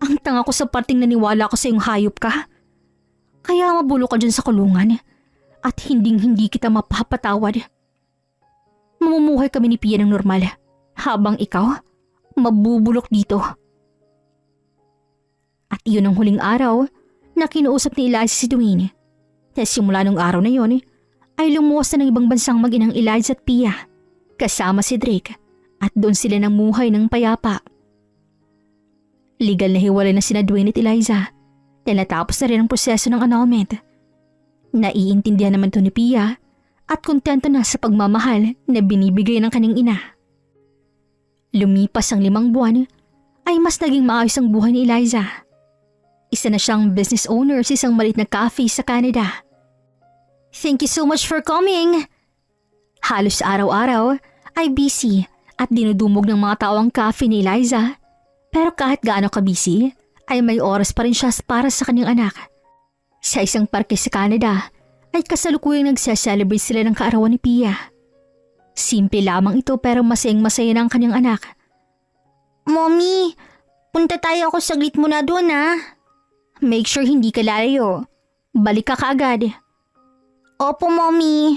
Ang tanga ko sa parting naniwala ko sa iyong hayop ka. Kaya mabulo ka dyan sa kulungan at hinding-hindi kita mapapatawad. Mamumuhay kami ni Pia ng normal habang ikaw mabubulok dito. At iyon ang huling araw na kinuusap ni Eliza si Dwayne. Dahil simula nung araw na yon ay lumuwas na ng ibang bansang mag-inang Eliza at Pia kasama si Drake at doon sila namuhay ng payapa. Legal na hiwalay na sina Dwayne at Eliza dahil natapos na rin ang proseso ng annulment. Naiintindihan naman to ni Pia at kontento na sa pagmamahal na binibigay ng kanyang ina. Lumipas ang 5 buwan ay mas naging maayos ang buhay ni Eliza. Isa na siyang business owner sa isang maliit na cafe sa Canada. Thank you so much for coming! Halos araw-araw ay busy at dinudumog ng mga tao ang cafe ni Eliza. Pero kahit gaano ka-busy, ay may oras pa rin siya para sa kanyang anak. Sa isang parke sa Canada, ay kasalukuyang nagse-celebrate sila ng kaarawan ni Pia. Simple lamang ito pero masayang-masaya na ang kanyang anak. Mommy, punta tayo ako saglit muna doon Make sure hindi ka lalayo. Balik ka kaagad. Opo, Mommy.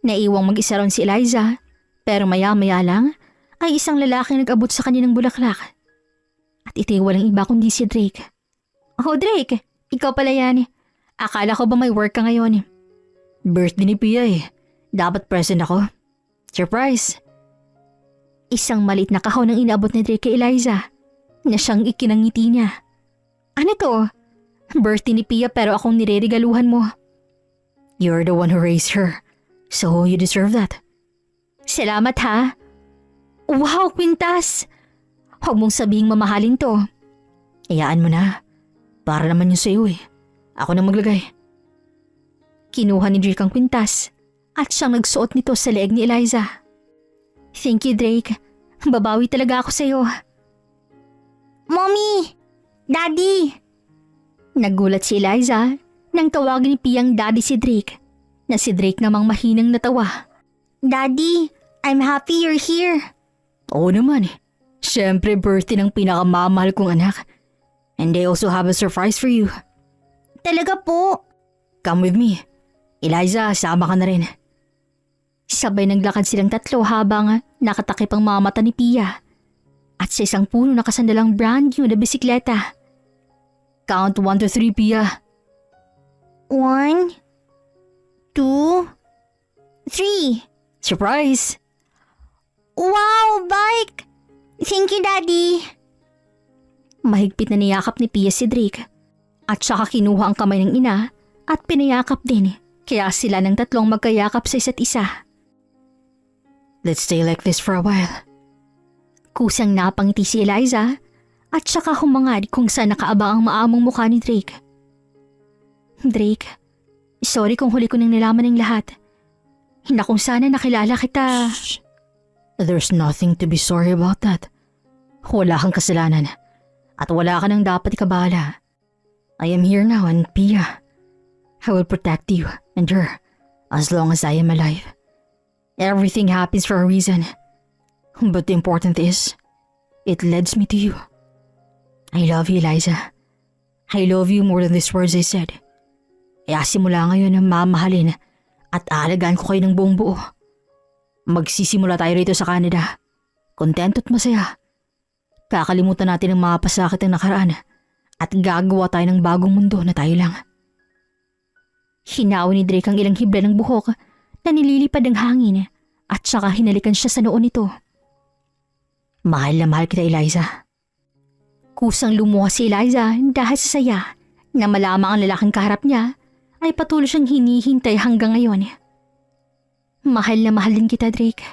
Naiwang mag-isa ron si Eliza, pero maya-maya lang ay isang lalaking nag-abot sa kanya ng bulaklak. At ito'y walang iba kundi si Drake. Oh, Drake, ikaw pala yan. Akala ko ba may work ka ngayon? Birthday ni Pia Dapat present ako. Surprise! Isang maliit na kahon ang inaabot ni Drake kay Eliza na siyang ikinangiti niya. Ano to? Birthday ni Pia pero akong nireregaluhan mo. You're the one who raised her, so you deserve that. Salamat ha. Wow, Quintas! Huwag mong sabihing mamahalin to. Iyaan mo na. Para naman yun sa'yo Ako na maglagay. Kinuha ni Drake ang kwintas at siyang nagsuot nito sa leeg ni Eliza. Thank you, Drake. Babawi talaga ako sa'yo. Mommy! Daddy! Nagulat si Eliza nang tawagin ni Piyang daddy si Drake, na si Drake namang mahinang natawa. Daddy, I'm happy you're here. Oo naman Siyempre birthday ng pinakamamahal kong anak. And they also have a surprise for you. Talaga po? Come with me. Eliza, sama ka na rin. Sabay naglakad silang tatlo habang nakatakip ang mga mata ni Pia. At sa isang puno nakasandalang brand new na bisikleta. Count 1 to 3, Pia. 1, 2, 3. Surprise! Wow, bike! Thank you, Daddy. Mahigpit na niyakap ni Pia si Drake. At saka kinuha ang kamay ng ina at pinayakap din. Kaya sila ng tatlong magkayakap sa isa't isa. Let's stay like this for a while. Kusang napangiti si Eliza at saka humangad kung saan nakaabang ang maamong mukha ni Drake. Drake, sorry kung huli ko nang nalaman ng lahat. Hindi kung sana nakilala kita. Shh. There's nothing to be sorry about that. Wala kang kasalanan. At wala ka nang dapat ikabahala. I am here now and Pia, I will protect you and her as long as I am alive. Everything happens for a reason. But the important is, it leads me to you. I love you, Eliza. I love you more than these words I said. Kaya simula ngayon na mamahalin at aalagaan ko kayo ng buong buo. Magsisimula tayo rito sa Canada. Kontento at masaya. Kakalimutan natin ang mga pasakit ng nakaraan at gagawa tayo ng bagong mundo na tayo lang. Hinaw ni Drake ang ilang hibla ng buhok na nililipad ng hangin at saka hinalikan siya sa noon nito. Mahal na mahal kita, Eliza. Kusang lumuha si Eliza dahil sa saya na malamang ang lalaking kaharap niya ay patuloy siyang hinihintay hanggang ngayon. Mahal na mahal din kita, Drake.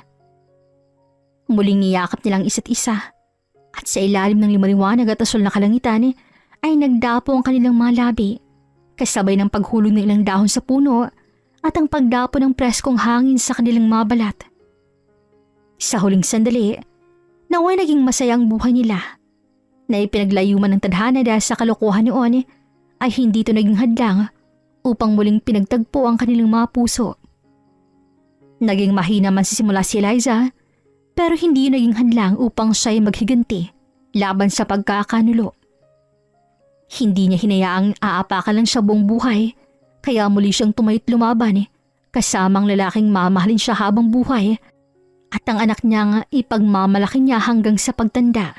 Muling niyakap nilang isa't isa at sa ilalim ng limaliwanag at asul na kalangitan ay nagdapo ang kanilang mga labi kasabay ng paghulog ng ilang dahon sa puno at ang pagdapo ng preskong hangin sa kanilang mga balat. Sa huling sandali, naway naging masayang buhay nila na ipinaglayuman ng tadhana dahil sa kalokohan noon ay hindi ito naging hadlang upang muling pinagtagpo ang kanilang mga puso. Naging mahina man sisimula si Eliza pero hindi yun naging hadlang upang siya ay maghiganti laban sa pagkakanulo. Hindi niya hinayaang aapakan lang siya buong buhay Kaya muli siyang tumayot lumaban kasamang lalaking mamahalin siya habang buhay at ang anak niyang ipagmamalaki niya hanggang sa pagtanda.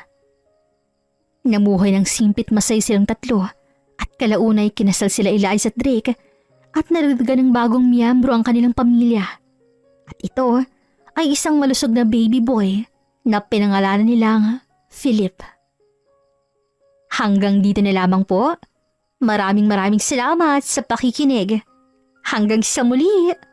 Namuhay ng simpit masay silang tatlo at kalaunay kinasal sila Eliza at Drake at naragdagan ng bagong miyembro ang kanilang pamilya. At ito ay isang malusog na baby boy na pinangalanan nilang Philip. Hanggang dito na lamang po. Maraming salamat sa pakikinig. Hanggang sa muli!